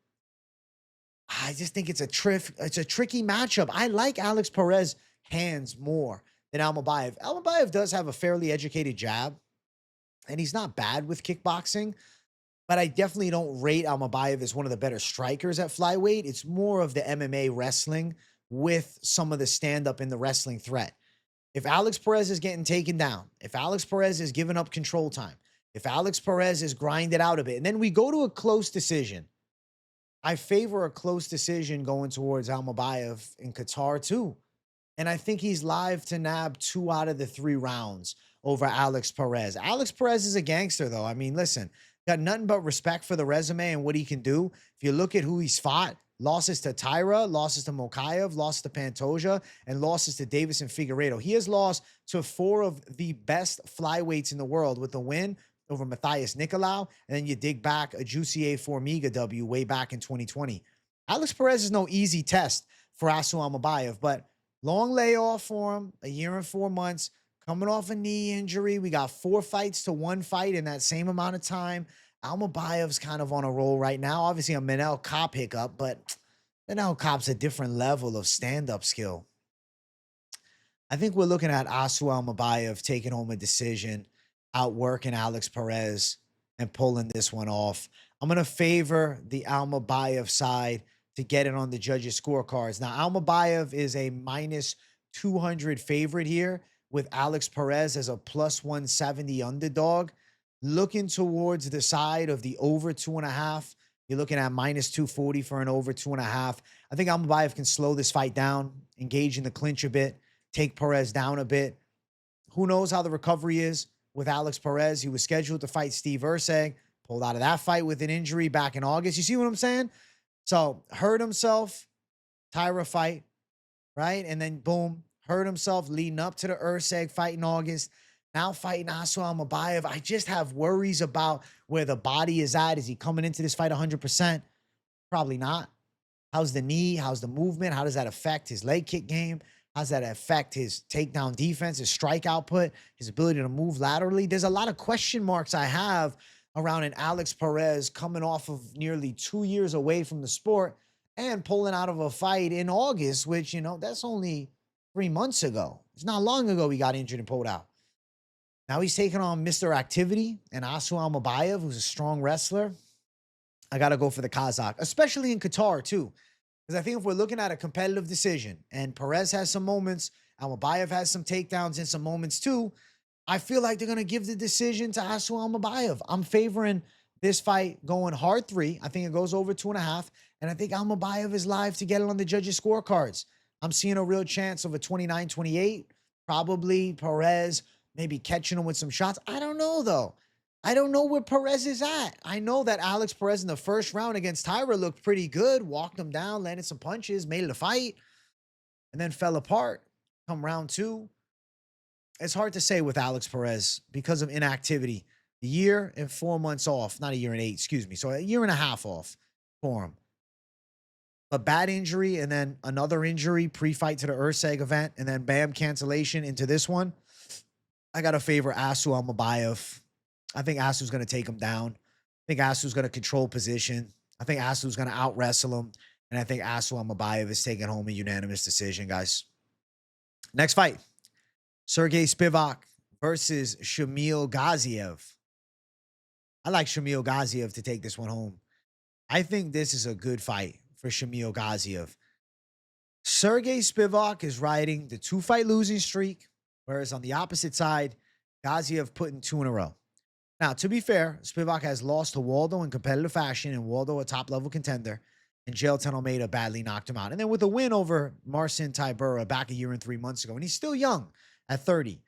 I just think it's a tricky matchup. I like Alex Perez hands more than Almabayev. Almabayev does have a fairly educated jab, and he's not bad with kickboxing, but I definitely don't rate Almabayev as one of the better strikers at flyweight. It's more of the MMA wrestling with some of the stand-up in the wrestling threat. If Alex Perez is getting taken down, if Alex Perez is giving up control time, if Alex Perez is grinded out a bit, and then we go to a close decision, I favor a close decision going towards Almabayev in Qatar too. And I think he's live to nab 2 out of the 3 rounds over Alex Perez. Alex Perez is a gangster, though. I mean, listen, got nothing but respect for the resume and what he can do. If you look at who he's fought, losses to Tyra, losses to Mokaev, losses to Pantoja, and losses to Davis and Figueiredo. He has lost to 4 of the best flyweights in the world with the win over Matthias Nicolas, and then you dig back a Jussier Formiga W way back in 2020. Alex Perez is no easy test for Asu Almabayev, but long layoff for him, a year and 4 months, coming off a knee injury. We got 4 fights to 1 fight in that same amount of time. Almabayev's kind of on a roll right now. Obviously, a Manel Kopp hiccup, but Manel Kopp's a different level of stand-up skill. I think we're looking at Asu Almabayev taking home a decision, outworking Alex Perez and pulling this one off. I'm going to favor the Almabayev side to get it on the judges' scorecards. Now, Almabayev is a minus 200 favorite here with Alex Perez as a plus 170 underdog. Looking towards the side of the over 2.5. You're looking at minus 240 for an over 2.5. I think Almabayev can slow this fight down, engage in the clinch a bit, take Perez down a bit. Who knows how the recovery is with Alex Perez? He was scheduled to fight Steve Erceg, pulled out of that fight with an injury back in August. You see what I'm saying? So hurt himself, Tyra fight, right? And then boom, hurt himself leading up to the Erceg fight in August. Now fighting Asu Almabayev. I just have worries about where the body is at. Is he coming into this fight 100%? Probably not. How's the knee? How's the movement? How does that affect his leg kick game? How does that affect his takedown defense, his strike output, his ability to move laterally? There's a lot of question marks I have around an Alex Perez coming off of nearly 2 years away from the sport and pulling out of a fight in August, which, you know, that's only 3 months ago. It's not long ago he got injured and pulled out. Now he's taking on Mr. Activity and Asu Almabayev, who's a strong wrestler. I got to go for the Kazakh, especially in Qatar, too. Because I think if we're looking at a competitive decision, and Perez has some moments, Almabayev has some takedowns in some moments, too, I feel like they're going to give the decision to Asu Almabayev. I'm favoring this fight going hard 3. I think it goes over 2.5. And I think Almabayev is live to get it on the judges' scorecards. I'm seeing a real chance of a 29-28. Probably Perez maybe catching him with some shots. I don't know, though. I don't know where Perez is at. I know that Alex Perez in the first round against Tyra looked pretty good, walked him down, landed some punches, made it a fight, and then fell apart come round 2. It's hard to say with Alex Perez because of inactivity. A year and 4 months off. Not a year and 8, excuse me. So a year and a half off for him. A bad injury and then another injury pre-fight to the Erceg event and then bam, cancellation into this one. I got to favor Asu Almabayev. I think Asu's going to take him down. I think Asu's going to control position. I think Asu's going to out-wrestle him. And I think Asu Almabayev is taking home a unanimous decision, guys. Next fight. Serghei Spivac versus Shamil Gaziev. I like Shamil Gaziev to take this one home. I think this is a good fight for Shamil Gaziev. Serghei Spivac is riding the 2-fight losing streak. Whereas on the opposite side, Gaziev putting 2 in a row. Now, to be fair, Spivac has lost to Waldo in competitive fashion, and Waldo a top-level contender, and Jailton Almeida badly knocked him out. And then with a win over Marcin Tybura back a year and 3 months ago, and he's still young at 30.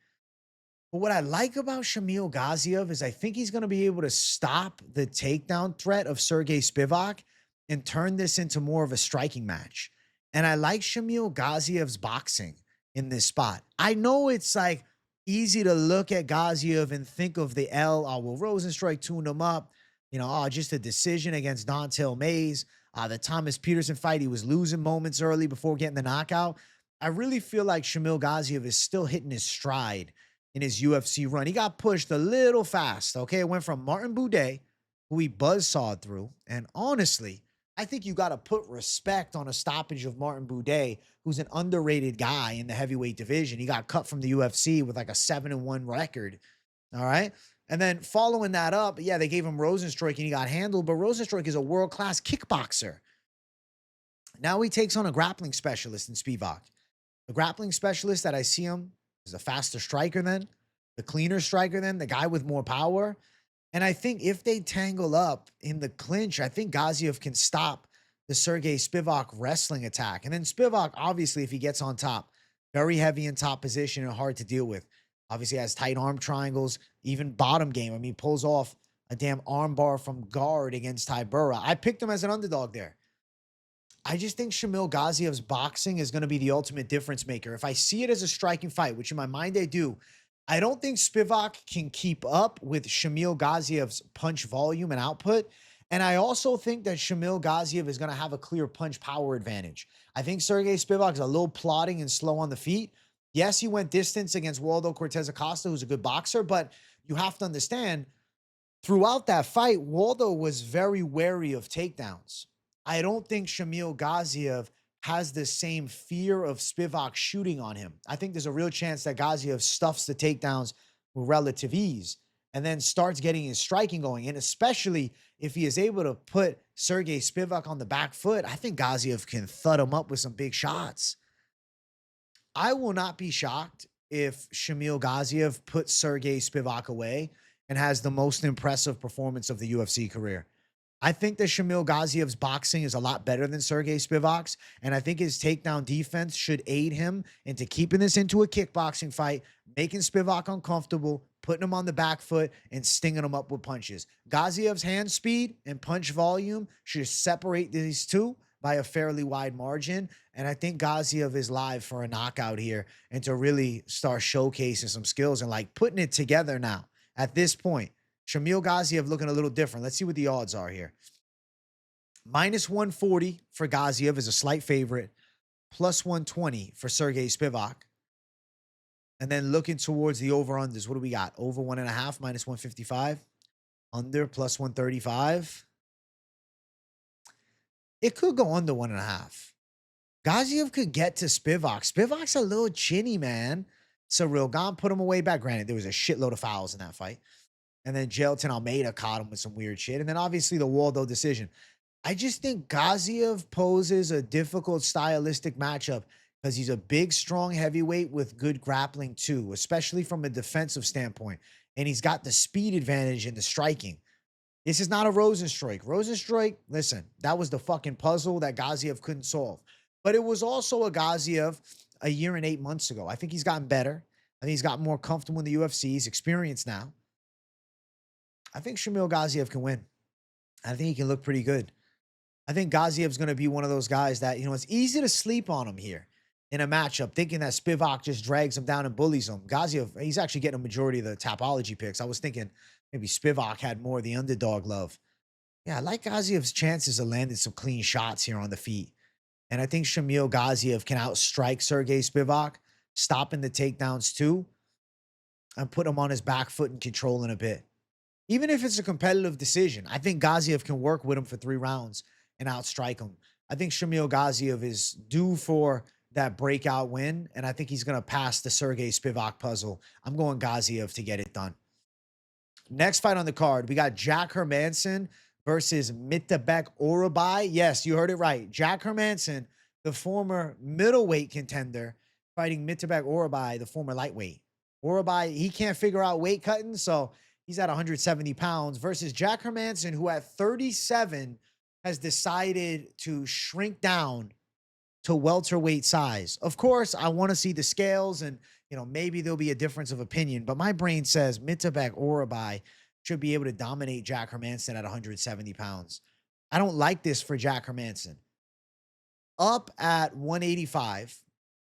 But what I like about Shamil Gaziev is I think he's going to be able to stop the takedown threat of Serghei Spivac and turn this into more of a striking match. And I like Shamil Gaziev's boxing in this spot. I know it's like easy to look at Gaziev and think of the L. Oh, well, Rosenstrike tuned him up. You know, oh, just a decision against Dontel Mays. The Thomas Peterson fight, he was losing moments early before getting the knockout. I really feel like Shamil Gaziev is still hitting his stride in his UFC run. He got pushed a little fast, okay? It went from Martin Buday, who he buzzsawed through, and honestly, I think you got to put respect on a stoppage of Martin Buday, who's an underrated guy in the heavyweight division. He got cut from the UFC with like a 7-1 record, all right? And then following that up, yeah, they gave him Rosenstrike and he got handled, but Rosenstrike is a world-class kickboxer. Now he takes on a grappling specialist in Spivac. The grappling specialist that I see him is a faster striker than, the cleaner striker than, the guy with more power. And I think if they tangle up in the clinch, I think Gaziev can stop the Serghei Spivac wrestling attack. And then Spivac, obviously, if he gets on top, very heavy in top position and hard to deal with. Obviously has tight arm triangles, even bottom game. I mean, pulls off a damn arm bar from guard against Tybura. I picked him as an underdog there. I just think Shamil Gaziev's boxing is going to be the ultimate difference maker. If I see it as a striking fight, which in my mind I do, I don't think Spivac can keep up with Shamil Gaziev's punch volume and output. And I also think that Shamil Gaziev is going to have a clear punch power advantage. I think Serghei Spivac is a little plodding and slow on the feet. Yes, he went distance against Waldo Cortez Acosta, who's a good boxer, but you have to understand, throughout that fight, Waldo was very wary of takedowns. I don't think Shamil Gaziev has the same fear of Spivac shooting on him. I think there's a real chance that Gaziev stuffs the takedowns with relative ease and then starts getting his striking going. And especially if he is able to put Serghei Spivac on the back foot, I think Gaziev can thud him up with some big shots. I will not be shocked if Shamil Gaziev puts Serghei Spivac away and has the most impressive performance of the UFC career. I think that Shamil Gaziev's boxing is a lot better than Serghei Spivac's, and I think his takedown defense should aid him into keeping this into a kickboxing fight, making Spivac uncomfortable, putting him on the back foot, and stinging him up with punches. Gaziev's hand speed and punch volume should separate these two by a fairly wide margin, and I think Gaziev is live for a knockout here and to really start showcasing some skills and like putting it together now at this point. Shamil Gaziev looking a little different. Let's see what the odds are here. Minus 140 for Gaziev is a slight favorite. Plus 120 for Serghei Spivac. And then looking towards the over-unders. What do we got? Over 1.5, minus 155. Under, plus 135. It could go under 1.5. Gaziev could get to Spivac. Spivac's a little chinny, man. Tsarukyan put him away back. Granted, there was a shitload of fouls in that fight. And then Jailton Almeida caught him with some weird shit. And then obviously the Waldo decision. I just think Gaziev poses a difficult stylistic matchup because he's a big, strong heavyweight with good grappling too, especially from a defensive standpoint. And he's got the speed advantage in the striking. This is not a Rosenstrike. Rosenstrike, listen, that was the fucking puzzle that Gaziev couldn't solve. But it was also a Gaziev a year and 8 months ago. I think he's gotten better. I think he's gotten more comfortable in the UFC. He's experienced now. I think Shamil Gaziev can win. I think he can look pretty good. I think Gaziev's going to be one of those guys that, you know, it's easy to sleep on him here in a matchup, thinking that Spivac just drags him down and bullies him. Gaziev, he's actually getting a majority of the Tapology picks. I was thinking maybe Spivac had more of the underdog love. Yeah, I like Gaziev's chances of landing some clean shots here on the feet. And I think Shamil Gaziev can outstrike Serghei Spivac, stopping the takedowns too, and put him on his back foot and controlling a bit. Even if it's a competitive decision, I think Gaziev can work with him for 3 rounds and outstrike him. I think Shamil Gaziev is due for that breakout win, and I think he's going to pass the Serghei Spivac puzzle. I'm going Gaziev to get it done. Next fight on the card, we got Jack Hermansson versus Mitabek Orolbai. Yes, you heard it right. Jack Hermansson, the former middleweight contender, fighting Mitabek Orolbai, the former lightweight. Orolbai, he can't figure out weight cutting, so he's at 170 pounds versus Jack Hermansson, who at 37 has decided to shrink down to welterweight size. Of course, I want to see the scales and, maybe there'll be a difference of opinion, but my brain says Mitabec Orolbai should be able to dominate Jack Hermansson at 170 pounds. I don't like this for Jack Hermansson. Up at 185,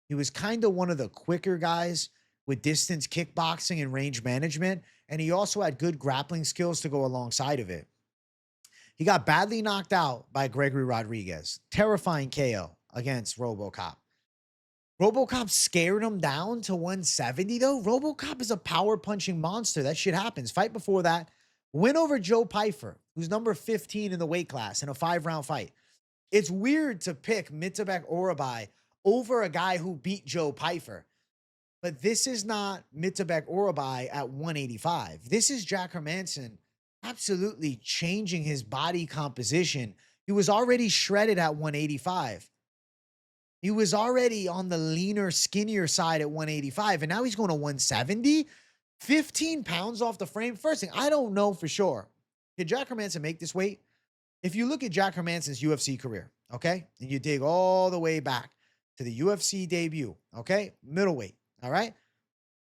he was kind of one of the quicker guys with distance kickboxing and range management, and he also had good grappling skills to go alongside of it. He got badly knocked out by Gregory Rodriguez. Terrifying KO against RoboCop. RoboCop scared him down to 170, though. RoboCop is a power punching monster. That shit happens. Fight before that, win over Joe Pyfer, who's number 15 in the weight class in a 5-round fight. It's weird to pick Mitabec Orolbai over a guy who beat Joe Pyfer. But this is not Mitabec Orolbai at 185. This is Jack Hermansson absolutely changing his body composition. He was already shredded at 185. He was already on the leaner, skinnier side at 185, and now he's going to 170? 15 pounds off the frame? First thing, I don't know for sure. Did Jack Hermansson make this weight? If you look at Jack Hermansson's UFC career, okay, and you dig all the way back to the UFC debut, okay, middleweight, all right?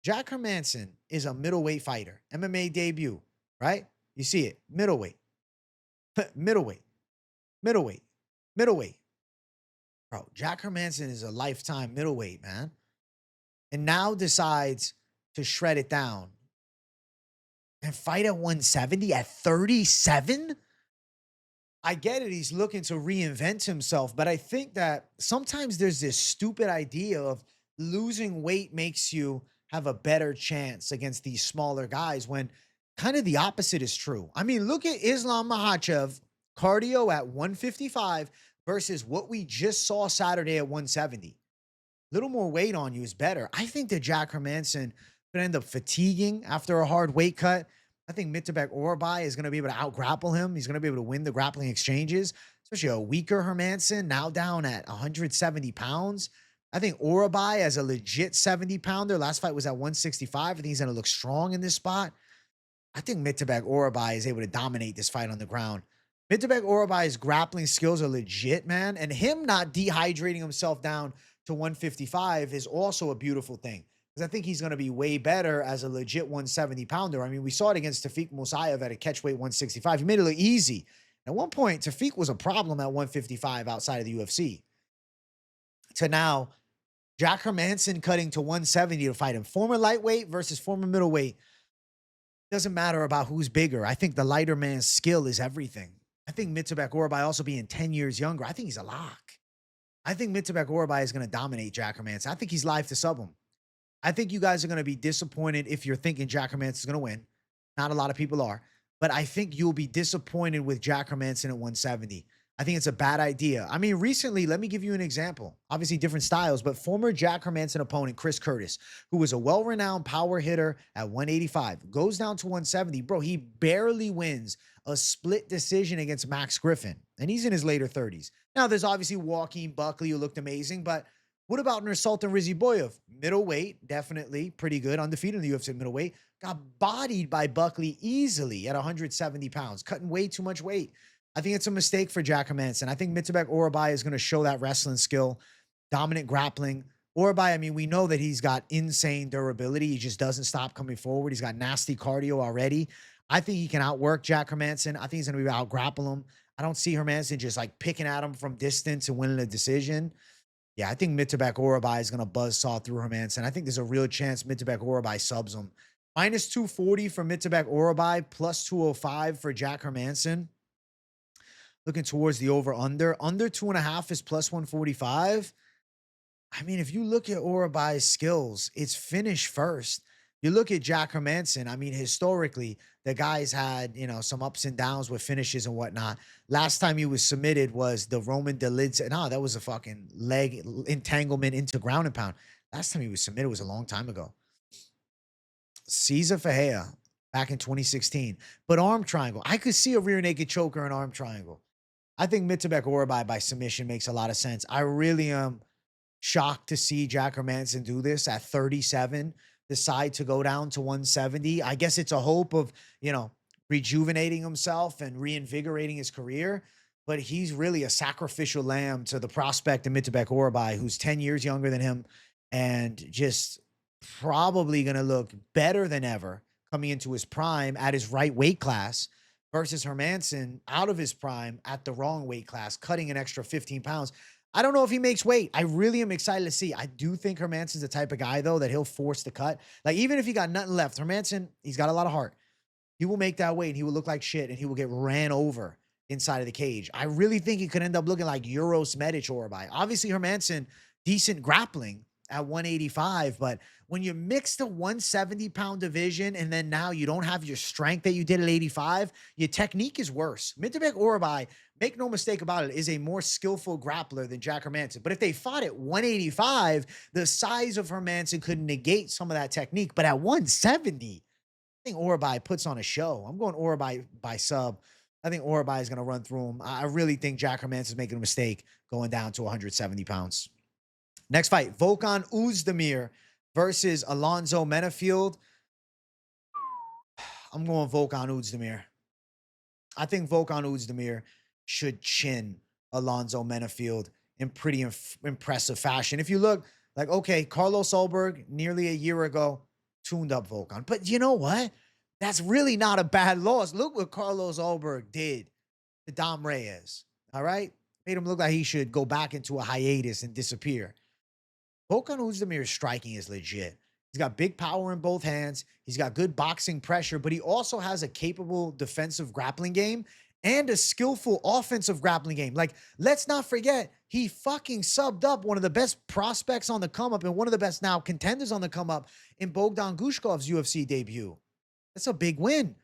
Jack Hermansson is a middleweight fighter. MMA debut, right? You see it, middleweight, middleweight, middleweight, middleweight. Bro, Jack Hermansson is a lifetime middleweight, man. And now decides to shred it down and fight at 170 at 37? I get it. He's looking to reinvent himself, but I think that sometimes there's this stupid idea of losing weight makes you have a better chance against these smaller guys when kind of the opposite is true. I mean, look at Islam Makhachev, cardio at 155 versus what we just saw Saturday at 170. Little more weight on you is better. I think that Jack Hermansson could end up fatiguing after a hard weight cut. I think Mitabec Orolbai is going to be able to out-grapple him. He's going to be able to win the grappling exchanges, especially a weaker Hermansson, now down at 170 pounds. I think Orolbai as a legit 70-pounder, last fight was at 165. I think he's going to look strong in this spot. I think Mitabec Orolbai is able to dominate this fight on the ground. Mitabec Orolbai's grappling skills are legit, man, and him not dehydrating himself down to 155 is also a beautiful thing. Because I think he's going to be way better as a legit 170-pounder. I mean, we saw it against Tafik Musayev at a catchweight 165. He made it look easy. At one point, Tafik was a problem at 155 outside of the UFC. To now, Jack Hermansson cutting to 170 to fight him. Former lightweight versus former middleweight. Doesn't matter about who's bigger. I think the lighter man's skill is everything. I think Mitabec Orolbai also being 10 years younger. I think he's a lock. I think Mitabec Orolbai is going to dominate Jack Hermansson. I think he's live to sub him. I think you guys are going to be disappointed if you're thinking Jack Hermansson is going to win. Not a lot of people are. But I think you'll be disappointed with Jack Hermansson at 170. I think it's a bad idea. I mean, recently, let me give you an example. Obviously, different styles, but former Jack Hermansson opponent, Chris Curtis, who was a well-renowned power hitter at 185, goes down to 170. Bro, he barely wins a split decision against Max Griffin, and he's in his later 30s. Now, there's obviously Joaquin Buckley, who looked amazing, but what about Nursultan Rizziboyev? Middleweight, definitely pretty good, undefeated in the UFC middleweight. Got bodied by Buckley easily at 170 pounds, cutting way too much weight. I think it's a mistake for Jack Hermansson. I think Mitabec Orolbai is going to show that wrestling skill, dominant grappling. Orolbai, I mean, we know that he's got insane durability. He just doesn't stop coming forward. He's got nasty cardio already. I think he can outwork Jack Hermansson. I think he's going to be able to out-grapple him. I don't see Hermansson just like picking at him from distance and winning a decision. Yeah, I think Mitabec Orolbai is going to buzzsaw through Hermansson. I think there's a real chance Mitabec Orolbai subs him. Minus 240 for Mitabec Orolbai, plus 205 for Jack Hermansson. Looking towards the over-under. Under 2.5 is plus 145. I mean, if you look at Orolbai's skills, it's finish first. You look at Jack Hermansson, I mean, historically, the guy's had, some ups and downs with finishes and whatnot. Last time he was submitted was the Roman Dolidze. No, that was a fucking leg entanglement into ground and pound. Last time he was submitted was a long time ago. Cesar Ferreira back in 2016. But arm triangle. I could see a rear naked choker and arm triangle. I think Mitabec Orolbai by submission makes a lot of sense. I really am shocked to see Jack Hermansson do this at 37 decide to go down to 170. I guess it's a hope of, rejuvenating himself and reinvigorating his career. But he's really a sacrificial lamb to the prospect of Menifield Orolbai, who's 10 years younger than him and just probably going to look better than ever coming into his prime at his right weight class versus Hermansson out of his prime at the wrong weight class, cutting an extra 15 pounds. I don't know if he makes weight. I really am excited to see. I do think Hermansson's the type of guy, though, that he'll force the cut. Like, even if he got nothing left, Hermansson, he's got a lot of heart. He will make that weight, and he will look like shit, and he will get ran over inside of the cage. I really think he could end up looking like Euros Medic Orolbai. Obviously, Hermansson, decent grappling at 185, but when you mix the 170-pound division and then now you don't have your strength that you did at 85, your technique is worse. Menifield Orolbai, make no mistake about it, is a more skillful grappler than Jack Hermansson. But if they fought at 185, the size of Hermansson could negate some of that technique. But at 170, I think Orolbai puts on a show. I'm going Orolbai by sub. I think Orolbai is going to run through him. I really think Jack Hermansson is making a mistake going down to 170 pounds. Next fight, Volkan Oezdemir versus Alonzo Menifield. I'm going Volkan Oezdemir. I think Volkan Oezdemir should chin Alonzo Menifield in pretty impressive fashion. If you look, like, okay, Carlos Ulberg nearly a year ago tuned up Volkan. But you know what? That's really not a bad loss. Look what Carlos Ulberg did to Dom Reyes, all right? Made him look like he should go back into a hiatus and disappear. Volkan Oezdemir's striking is legit. He's got big power in both hands. He's got good boxing pressure, but he also has a capable defensive grappling game and a skillful offensive grappling game. Like, let's not forget, he fucking subbed up one of the best prospects on the come up and one of the best now contenders on the come up in Bogdan Gushkov's UFC debut. That's a big win.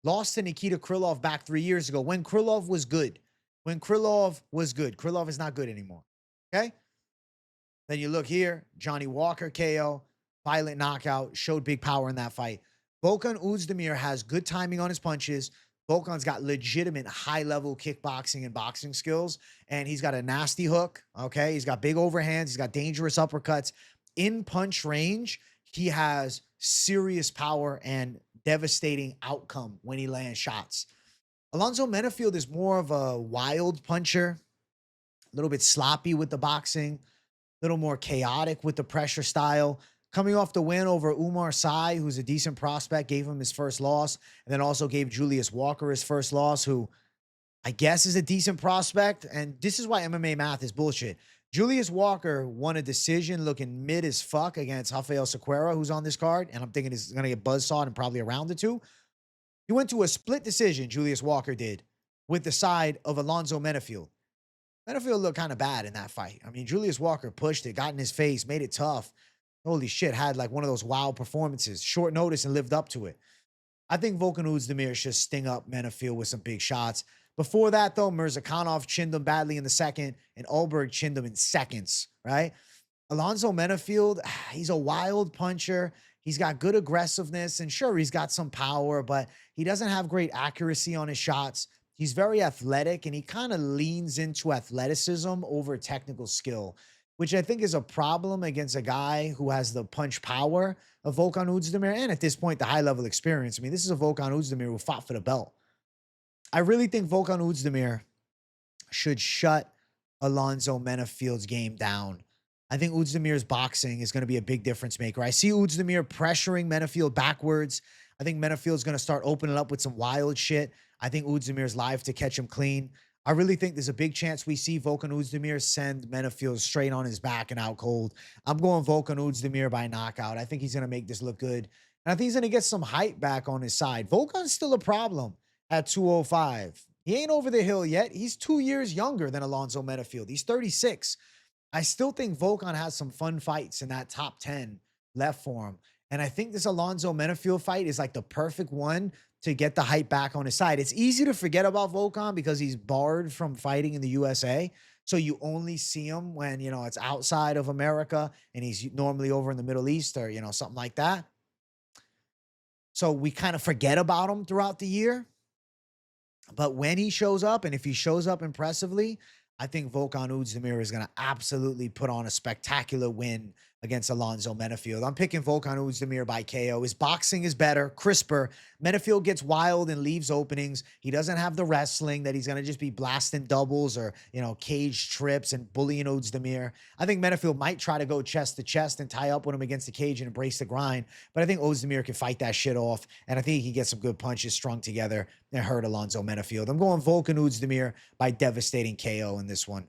Lost to Nikita Krylov back 3 years ago when Krylov was good. Krylov is not good anymore. Okay? Then you look here, Johnny Walker KO, violent knockout, showed big power in that fight. Volkan Oezdemir has good timing on his punches. Volkan's got legitimate high-level kickboxing and boxing skills, and he's got a nasty hook, okay? He's got big overhands. He's got dangerous uppercuts. In punch range, he has serious power and devastating outcome when he lands shots. Alonzo Menifield is more of a wild puncher, a little bit sloppy with the boxing, a little more chaotic with the pressure style. Coming off the win over Umar Sy, who's a decent prospect, gave him his first loss, and then also gave Julius Walker his first loss, who I guess is a decent prospect. And this is why MMA math is bullshit. Julius Walker won a decision looking mid as fuck against Rafael Cerqueira, who's on this card, and I'm thinking he's going to get buzzsawed in probably a round or two. He went to a split decision, Julius Walker did, with the side of Alonzo Menifield. Menifield looked kind of bad in that fight. I mean, Julius Walker pushed it, got in his face, made it tough. Holy shit, had like one of those wild performances, short notice, and lived up to it. I think Volkan Oezdemir should sting up Menifield with some big shots. Before that, though, Mirzakhanov chinned him badly in the second, and Ulberg chinned him in seconds, right? Alonzo Menifield, he's a wild puncher. He's got good aggressiveness, and sure, he's got some power, but he doesn't have great accuracy on his shots. He's very athletic, and he kind of leans into athleticism over technical skill, which I think is a problem against a guy who has the punch power of Volkan Oezdemir, and at this point, the high-level experience. I mean, this is a Volkan Oezdemir who fought for the belt. I really think Volkan Oezdemir should shut Alonzo Menifield's game down. I think Oezdemir's boxing is going to be a big difference maker. I see Oezdemir pressuring Menifield backwards. I think Menifield's going to start opening up with some wild shit. I think Oezdemir's live to catch him clean. I really think there's a big chance we see Volkan Oezdemir send Menifield straight on his back and out cold. I'm going Volkan Oezdemir by knockout. I think he's going to make this look good. And I think he's going to get some hype back on his side. Volkan's still a problem at 205. He ain't over the hill yet. He's 2 years younger than Alonzo Menifield. He's 36. I still think Volkan has some fun fights in that top 10 left for him. And I think this Alonzo Menifield fight is like the perfect one to get the hype back on his side. It's easy to forget about Volkan because he's barred from fighting in the USA. So you only see him when, you know, it's outside of America and he's normally over in the Middle East or, you know, something like that. So we kind of forget about him throughout the year. But when he shows up, and if he shows up impressively, I think Volkan Oezdemir is going to absolutely put on a spectacular win against Alonzo Menifield. I'm picking Volkan Oezdemir by KO. His boxing is better, crisper. Menifield gets wild and leaves openings. He doesn't have the wrestling that he's going to just be blasting doubles or, cage trips and bullying Oezdemir. I think Menifield might try to go chest to chest and tie up with him against the cage and embrace the grind, but I think Oezdemir can fight that shit off, and I think he can get some good punches strung together and hurt Alonzo Menifield. I'm going Volkan Oezdemir by devastating KO in this one.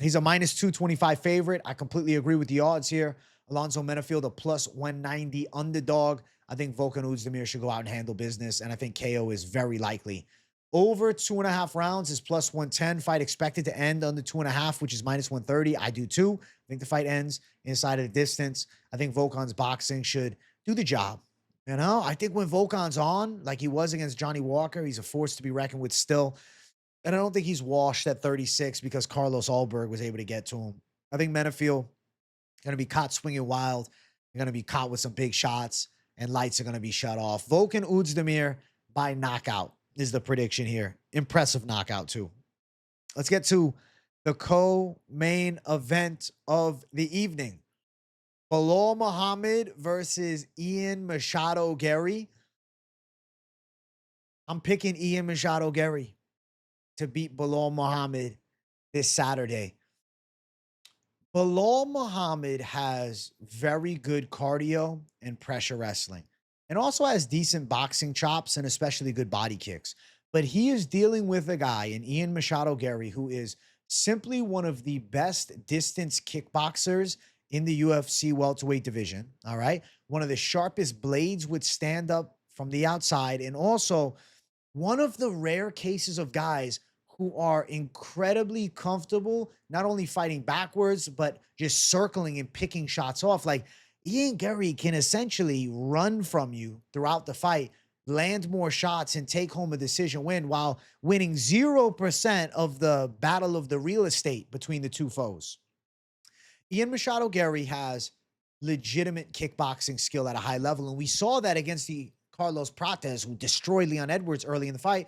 He's a minus 225 favorite. I completely agree with the odds here. Alonzo Menifield, a plus 190 underdog. I think Volkan Oezdemir should go out and handle business, and I think KO is very likely. Over 2.5 rounds is plus 110. Fight expected to end under 2.5, which is minus 130. I do too. I think the fight ends inside of the distance. I think Volkan's boxing should do the job. I think when Volkan's on, like he was against Johnny Walker, he's a force to be reckoned with still. And I don't think he's washed at 36 because Carlos Ulberg was able to get to him. I think Menifield going to be caught swinging wild. They're going to be caught with some big shots, and lights are going to be shut off. Volkan Oezdemir by knockout is the prediction here. Impressive knockout, too. Let's get to the co-main event of the evening. Belal Muhammad versus Ian Machado Garry. I'm picking Ian Machado Garry to beat Belal Muhammad this Saturday. Belal Muhammad has very good cardio and pressure wrestling, and also has decent boxing chops and especially good body kicks. But he is dealing with a guy in Ian Machado Garry who is simply one of the best distance kickboxers in the UFC welterweight division. All right. One of the sharpest blades with stand up from the outside, and also one of the rare cases of guys who are incredibly comfortable, not only fighting backwards, but just circling and picking shots off. Like Ian Garry can essentially run from you throughout the fight, land more shots, and take home a decision win while winning 0% of the battle of the real estate between the two foes. Ian Machado Garry has legitimate kickboxing skill at a high level, and we saw that against the Carlos Prates, who destroyed Leon Edwards early in the fight.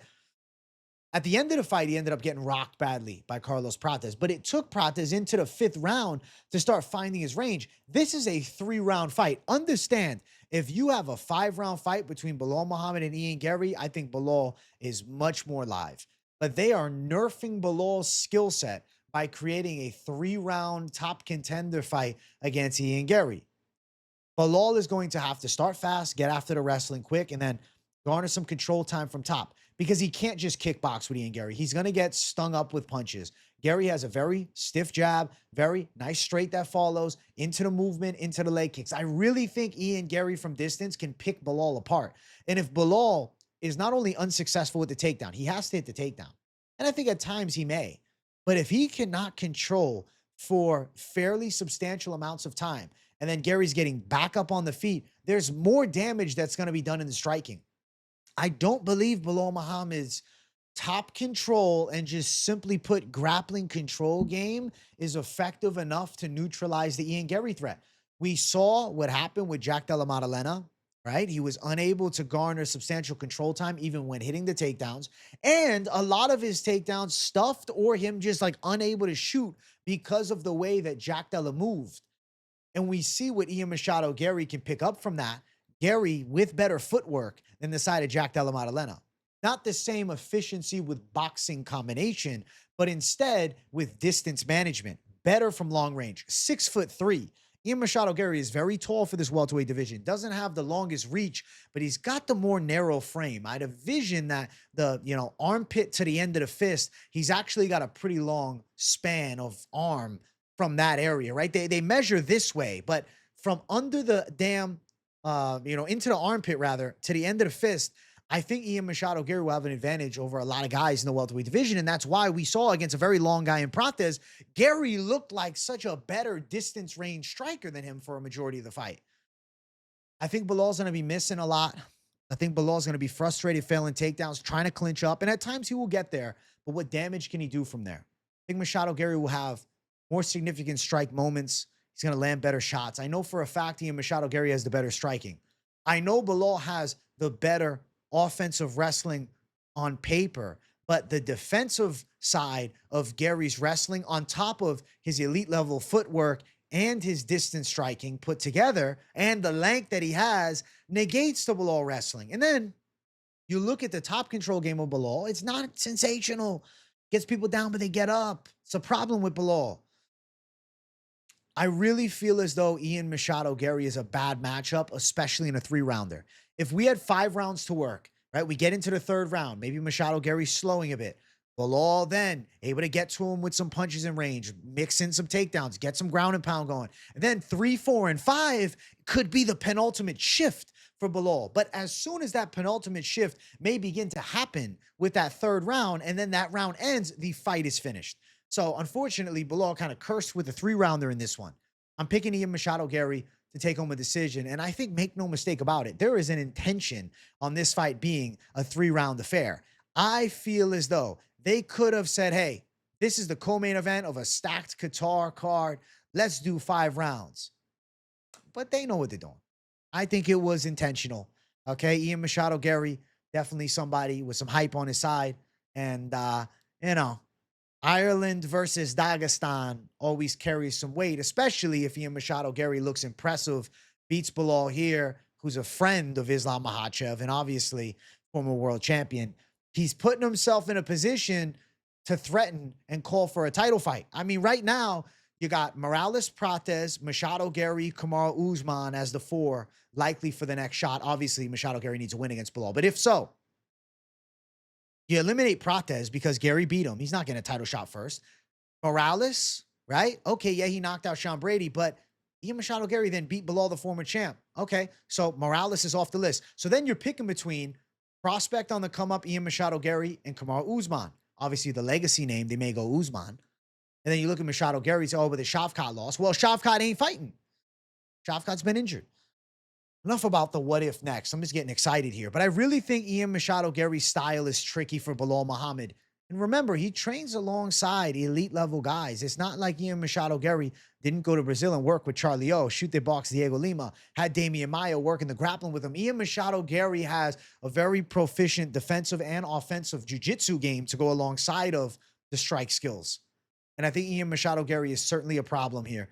At the end of the fight, he ended up getting rocked badly by Carlos Prates, but it took Prates into the 5th round to start finding his range. This is a 3-round fight. Understand, if you have a 5-round fight between Belal Muhammad and Ian Garry, I think Belal is much more live. But they are nerfing Belal's skill set by creating a 3-round top contender fight against Ian Garry. Belal is going to have to start fast, get after the wrestling quick, and then garner some control time from top, because he can't just kickbox with Ian Garry. He's going to get stung up with punches. Garry has a very stiff jab, very nice straight that follows, into the movement, into the leg kicks. I really think Ian Garry from distance can pick Belal apart. And if Belal is not only unsuccessful with the takedown, he has to hit the takedown. And I think at times he may. But if he cannot control for fairly substantial amounts of time, and then Gary's getting back up on the feet, there's more damage that's going to be done in the striking. I don't believe Belal Muhammad's top control and just simply put grappling control game is effective enough to neutralize the Ian Garry threat. We saw what happened with Jack Della Maddalena, right? He was unable to garner substantial control time even when hitting the takedowns. And a lot of his takedowns stuffed or him just like unable to shoot because of the way that Jack Della moved. And we see what Ian Machado Garry can pick up from that. Garry with better footwork than the side of Jack Della Maddalena. Not the same efficiency with boxing combination, but instead with distance management. Better from long range. 6'3". Ian Machado Garry is very tall for this welterweight division. Doesn't have the longest reach, but he's got the more narrow frame. I'd envision that the armpit to the end of the fist, he's actually got a pretty long span of arm from that area, right? They measure this way, but from under the damn into the armpit rather, to the end of the fist, I think Ian Machado Garry will have an advantage over a lot of guys in the welterweight division. And that's why we saw against a very long guy in Prates, Garry looked like such a better distance range striker than him for a majority of the fight. I think Belal's going to be missing a lot. I think Belal's going to be frustrated, failing takedowns, trying to clinch up. And at times he will get there, but what damage can he do from there? I think Machado Garry will have more significant strike moments. He's going to land better shots. I know for a fact Ian Machado Garry has the better striking. I know Belal has the better offensive wrestling on paper, but the defensive side of Gary's wrestling on top of his elite level footwork and his distance striking put together and the length that he has negates the Belal wrestling. And then you look at the top control game of Belal. It's not sensational. Gets people down, but they get up. It's a problem with Belal. I really feel as though Ian Machado Garry is a bad matchup, especially in a 3-rounder. If we had 5 rounds to work, right, we get into the 3rd round, maybe Machado Garry slowing a bit. Belal then able to get to him with some punches in range, mix in some takedowns, get some ground and pound going. And then 3, 4, and 5 could be the penultimate shift for Belal. But as soon as that penultimate shift may begin to happen with that 3rd round, and then that round ends, the fight is finished. So unfortunately, Belal kind of cursed with a 3-rounder in this one. I'm picking Ian Machado Garry to take home a decision. And I think, make no mistake about it, there is an intention on this fight being a 3-round affair. I feel as though they could have said, hey, this is the co-main event of a stacked Qatar card. Let's do 5 rounds. But they know what they're doing. I think it was intentional. Okay, Ian Machado Garry, definitely somebody with some hype on his side. And, Ireland versus Dagestan always carries some weight, especially if Ian Machado Garry looks impressive, beats Belal here, who's a friend of Islam Makhachev and obviously former world champion. He's putting himself in a position to threaten and call for a title fight. I mean, right now, you got Morales, Prates, Machado Garry, Kamaru Usman as the 4 likely for the next shot. Obviously, Machado Garry needs a win against Belal. But if so, you eliminate Prates because Garry beat him. He's not getting a title shot first. Morales, right? Okay, yeah, he knocked out Sean Brady, but Ian Machado Garry then beat Belal, the former champ. Okay, so Morales is off the list. So then you're picking between prospect on the come-up, Ian Machado Garry, and Kamaru Usman. Obviously, the legacy name, they may go Usman. And then you look at Machado Garry, say, oh, but the Shavkat lost. Well, Shavkat ain't fighting. Shavkat's been injured. Enough about the what if next. I'm just getting excited here. But I really think Ian Machado Garry's style is tricky for Belal Muhammad. And remember, he trains alongside elite level guys. It's not like Ian Machado Garry didn't go to Brazil and work with Charlie O, shoot their box Diego Lima, had Damian Maia working the grappling with him. Ian Machado Garry has a very proficient defensive and offensive jiu-jitsu game to go alongside of the strike skills. And I think Ian Machado Garry is certainly a problem here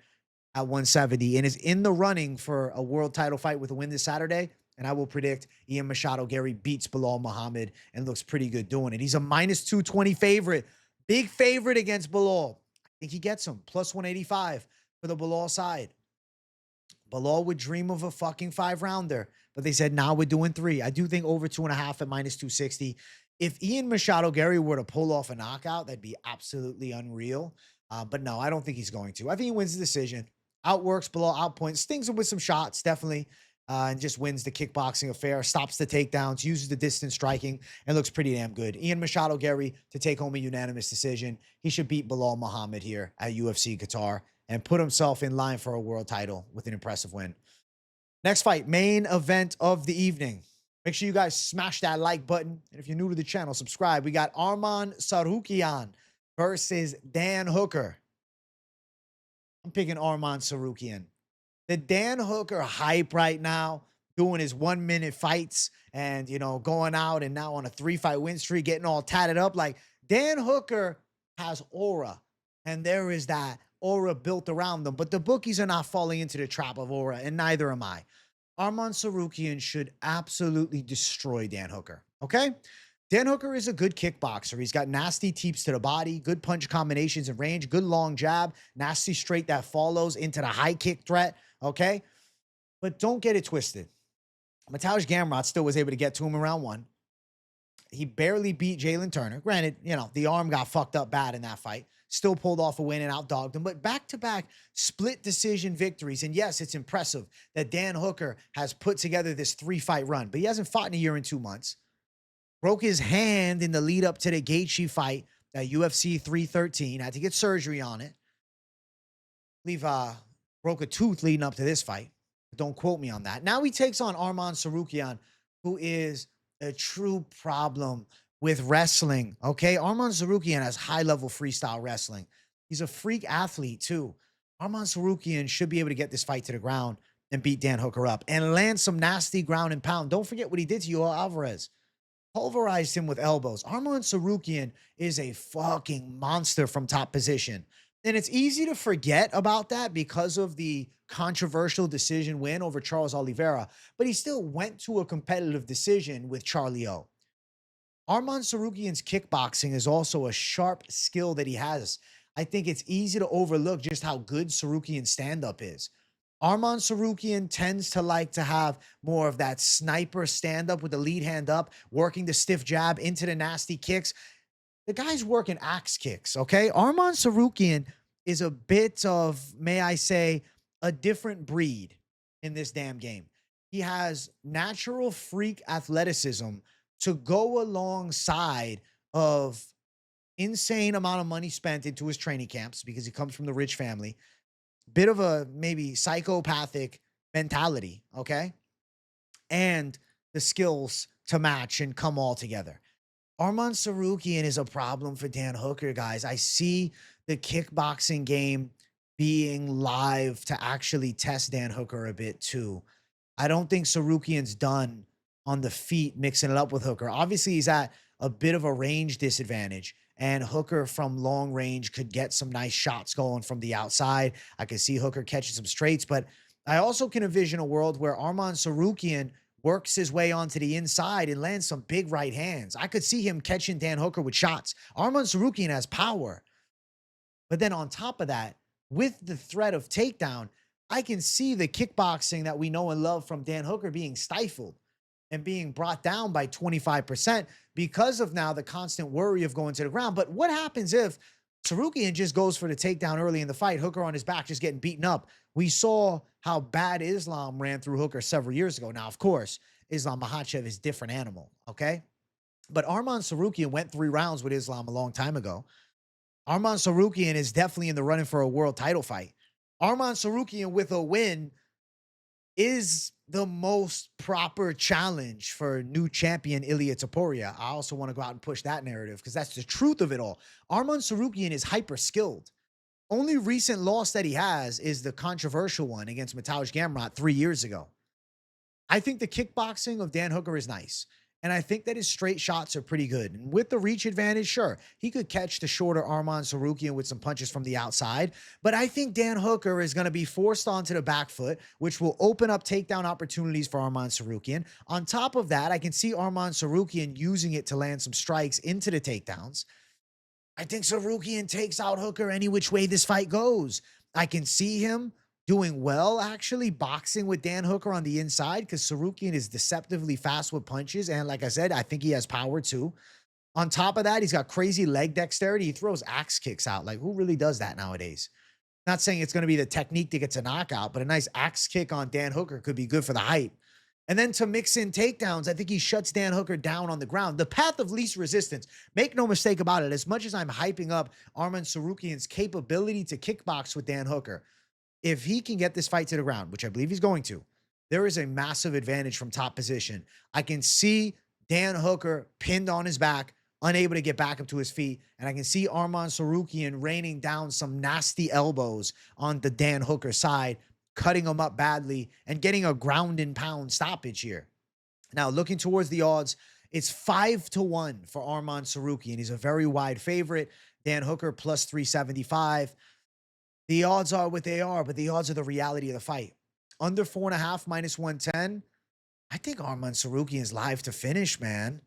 at 170 and is in the running for a world title fight with a win this Saturday. And I will predict Ian Machado Garry beats Belal Muhammad and looks pretty good doing it. He's a minus 220 favorite. Big favorite against Belal. I think he gets him. Plus 185 for the Belal side. Belal would dream of a fucking 5-rounder. But they said, now we're doing 3. I do think over 2.5 at minus 260. If Ian Machado Garry were to pull off a knockout, that'd be absolutely unreal. But no, I don't think he's going to. I think he wins the decision. Outworks Belal, outpoints, stings him with some shots, definitely. And just wins the kickboxing affair, stops the takedowns, uses the distance striking, and looks pretty damn good. Ian Machado Garry to take home a unanimous decision. He should beat Belal Muhammad here at UFC Qatar and put himself in line for a world title with an impressive win. Next fight, main event of the evening. Make sure you guys smash that like button. And if you're new to the channel, subscribe. We got Tsarukyan versus Dan Hooker. I'm picking Tsarukyan. The Dan Hooker hype right now, doing his 1-minute fights and, going out and now on a 3-fight win streak, getting all tatted up. Like, Dan Hooker has aura, and there is that aura built around them. But the bookies are not falling into the trap of aura, and neither am I. Tsarukyan should absolutely destroy Dan Hooker, okay? Dan Hooker is a good kickboxer. He's got nasty teeps to the body, good punch combinations in range, good long jab, nasty straight that follows into the high kick threat, okay? But don't get it twisted. Mateusz Gamrot still was able to get to him in round 1. He barely beat Jalen Turner. Granted, the arm got fucked up bad in that fight. Still pulled off a win and outdogged him. But back-to-back split decision victories. And yes, it's impressive that Dan Hooker has put together this 3-fight run. But he hasn't fought in a year and 2 months. Broke his hand in the lead up to the Gaethje fight at UFC 313. Had to get surgery on it. I believe broke a tooth leading up to this fight. Don't quote me on that. Now he takes on Tsarukyan, who is a true problem with wrestling. Okay, Tsarukyan has high-level freestyle wrestling. He's a freak athlete too. Tsarukyan should be able to get this fight to the ground and beat Dan Hooker up and land some nasty ground and pound. Don't forget what he did to Yoel Alvarez. Pulverized him with elbows. Tsarukyan is a fucking monster from top position. And it's easy to forget about that because of the controversial decision win over Charles Oliveira, but he still went to a competitive decision with Charlie O. Arman Tsarukyan's kickboxing is also a sharp skill that he has. I think it's easy to overlook just how good Tsarukyan's stand-up is. Arman Tsarukyan tends to like to have more of that sniper stand-up with the lead hand up, working the stiff jab into the nasty kicks. The guy's working axe kicks, okay? Arman Tsarukyan is a bit of, may I say, a different breed in this damn game. He has natural freak athleticism to go alongside of insane amount of money spent into his training camps because he comes from the rich family. Bit of a maybe psychopathic mentality, okay? And the skills to match and come all together. Arman Tsarukyan is a problem for Dan Hooker, guys. I see the kickboxing game being live to actually test Dan Hooker a bit too. I don't think Tsarukyan's done on the feet mixing it up with Hooker. Obviously, he's at a bit of a range disadvantage, and Hooker from long range could get some nice shots going from the outside. I can see Hooker catching some straights, but I also can envision a world where Arman Tsarukyan works his way onto the inside and lands some big right hands. I could see him catching Dan Hooker with shots. Arman Tsarukyan has power. But then on top of that, with the threat of takedown, I can see the kickboxing that we know and love from Dan Hooker being stifled and being brought down by 25% because of now the constant worry of going to the ground. But what happens if Tsarukyan just goes for the takedown early in the fight, Hooker on his back just getting beaten up? We saw how bad Islam ran through Hooker several years ago. Now, of course, Islam Makhachev is a different animal, okay? But Arman Tsarukyan went 3 rounds with Islam a long time ago. Arman Tsarukyan is definitely in the running for a world title fight. Arman Tsarukyan with a win is the most proper challenge for new champion Ilia Topuria. I also want to go out and push that narrative because that's the truth of it all. Arman Tsarukyan is hyper skilled. Only recent loss that he has is the controversial one against Mateusz Gamrot 3 years ago. I think the kickboxing of Dan Hooker is nice. And I think that his straight shots are pretty good. And with the reach advantage, sure, he could catch the shorter Arman Tsarukyan with some punches from the outside. But I think Dan Hooker is going to be forced onto the back foot, which will open up takedown opportunities for Arman Tsarukyan. On top of that, I can see Arman Tsarukyan using it to land some strikes into the takedowns. I think Tsarukyan takes out Hooker any which way this fight goes. I can see him doing well, actually, boxing with Dan Hooker on the inside because Tsarukyan is deceptively fast with punches. And like I said, I think he has power too. On top of that, he's got crazy leg dexterity. He throws axe kicks out. Like, who really does that nowadays? Not saying it's going to be the technique that gets a knockout, but a nice axe kick on Dan Hooker could be good for the hype. And then to mix in takedowns, I think he shuts Dan Hooker down on the ground. The path of least resistance. Make no mistake about it. As much as I'm hyping up Arman Tsarukyan's capability to kickbox with Dan Hooker, if he can get this fight to the ground, which I believe he's going to, there is a massive advantage from top position. I can see Dan Hooker pinned on his back, unable to get back up to his feet, and I can see Arman Tsarukyan raining down some nasty elbows on the Dan Hooker side, cutting him up badly and getting a ground and pound stoppage here. Now, looking towards the odds, it's 5-1 for Arman Tsarukyan. He's a very wide favorite. Dan Hooker plus 375. The odds are what they are, but the odds are the reality of the fight. Under 4.5 minus 110. I think Arman Tsarukyan is live to finish, man.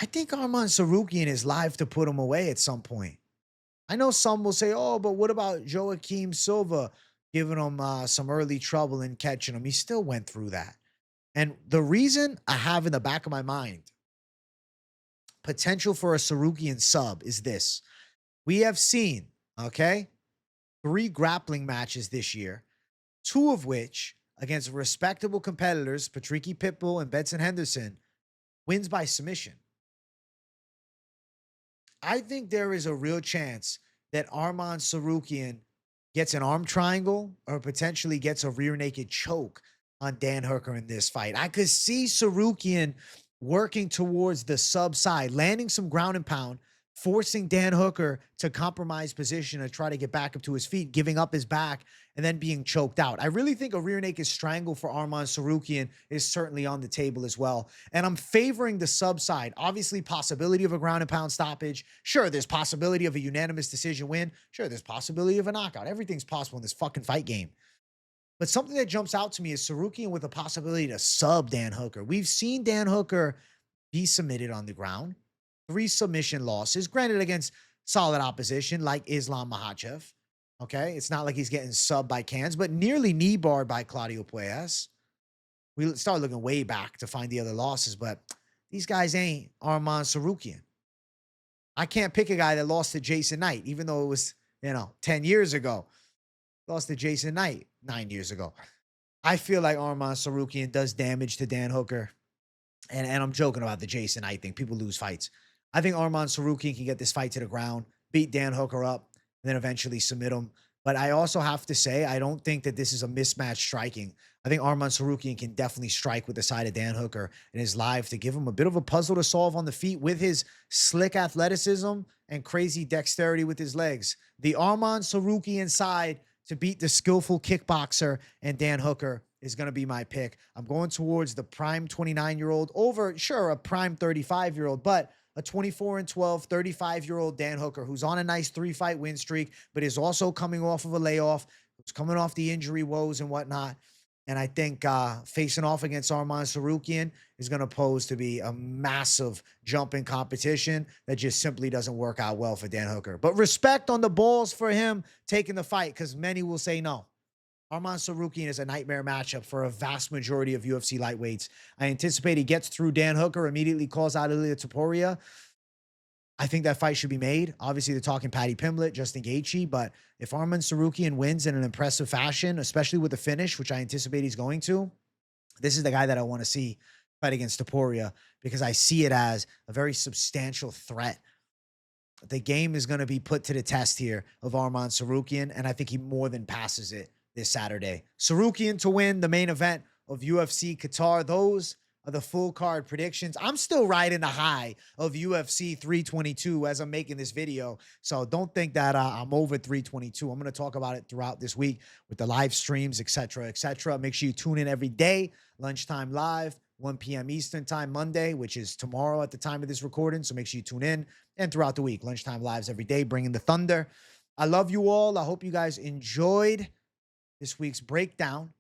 I think Arman Tsarukyan is live to put him away at some point. I know some will say, oh, but what about Joaquim Silva giving him some early trouble and catching him? He still went through that. And the reason I have in the back of my mind potential for a Tsarukyan sub is this. We have seen, okay, 3 grappling matches this year, 2 of which against respectable competitors, Patricky Pitbull and Benson Henderson, wins by submission. I think there is a real chance that Arman Tsarukyan gets an arm triangle or potentially gets a rear naked choke on Dan Hooker in this fight. I could see Tsarukyan working towards the sub side, landing some ground and pound, forcing Dan Hooker to compromise position and try to get back up to his feet, giving up his back, and then being choked out. I really think a rear naked strangle for Arman Tsarukyan is certainly on the table as well. And I'm favoring the sub side. Obviously, possibility of a ground and pound stoppage. Sure, there's possibility of a unanimous decision win. Sure, there's possibility of a knockout. Everything's possible in this fucking fight game. But something that jumps out to me is Tsarukyan with a possibility to sub Dan Hooker. We've seen Dan Hooker be submitted on the ground. 3 submission losses, granted against solid opposition like Islam Makhachev. Okay, it's not like he's getting subbed by cans, but nearly knee barred by Claudio Puelles. We start looking way back to find the other losses, but these guys ain't Arman Tsarukyan. I can't pick a guy that lost to Jason Knight, even though it was, 10 years ago. Lost to Jason Knight 9 years ago. I feel like Arman Tsarukyan does damage to Dan Hooker. And I'm joking about the Jason Knight thing. People lose fights. I think Arman Tsarukyan can get this fight to the ground, beat Dan Hooker up, and then eventually submit him. But I also have to say, I don't think that this is a mismatch striking. I think Arman Tsarukyan can definitely strike with the side of Dan Hooker and is live to give him a bit of a puzzle to solve on the feet with his slick athleticism and crazy dexterity with his legs. The Arman Tsarukyan side to beat the skillful kickboxer and Dan Hooker is going to be my pick. I'm going towards the prime 29-year-old over, sure, a prime 35-year-old, but a 24-12, 35-year-old Dan Hooker who's on a nice 3-fight win streak, but is also coming off of a layoff, who's coming off the injury woes and whatnot. And I think facing off against Arman Tsarukyan is going to pose to be a massive jump in competition that just simply doesn't work out well for Dan Hooker. But respect on the balls for him taking the fight, because many will say no. Arman Tsarukyan is a nightmare matchup for a vast majority of UFC lightweights. I anticipate he gets through Dan Hooker, immediately calls out Topuria. I think that fight should be made. Obviously, they're talking Paddy Pimblett, Justin Gaethje, but if Arman Tsarukyan wins in an impressive fashion, especially with the finish, which I anticipate he's going to, this is the guy that I want to see fight against Topuria, because I see it as a very substantial threat. The game is going to be put to the test here of Arman Tsarukyan, and I think he more than passes it this Saturday. Tsarukyan to win the main event of UFC Qatar. Those are the full card predictions. I'm still riding the high of UFC 322 as I'm making this video. So don't think that I'm over 322. I'm going to talk about it throughout this week with the live streams, etc., etc. Make sure you tune in every day. Lunchtime live, 1 p.m. Eastern time, Monday, which is tomorrow at the time of this recording. So make sure you tune in. And throughout the week, lunchtime lives every day, bringing the thunder. I love you all. I hope you guys enjoyed this week's breakdown.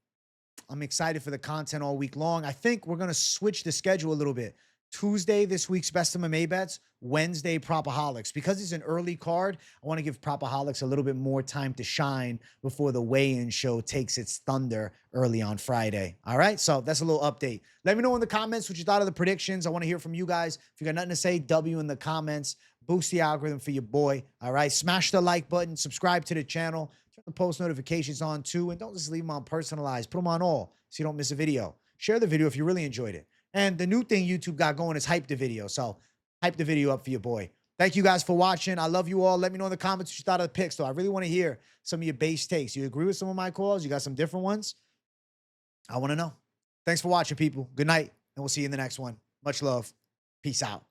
I'm excited for the content all week long. I think we're going to switch the schedule a little bit. Tuesday, this week's Best MMA Bets. Wednesday, Propaholics. Because it's an early card, I want to give Propaholics a little bit more time to shine before the weigh-in show takes its thunder early on Friday. All right? So that's a little update. Let me know in the comments what you thought of the predictions. I want to hear from you guys. If you got nothing to say, W in the comments. Boost the algorithm for your boy. All right? Smash the like button. Subscribe to the channel. Turn the post notifications on too. And don't just leave them on personalized. Put them on all so you don't miss a video. Share the video if you really enjoyed it. And the new thing YouTube got going is hype the video. So hype the video up for your boy. Thank you guys for watching. I love you all. Let me know in the comments what you thought of the picks, though. I really want to hear some of your base takes. You agree with some of my calls? You got some different ones? I want to know. Thanks for watching, people. Good night, and we'll see you in the next one. Much love. Peace out.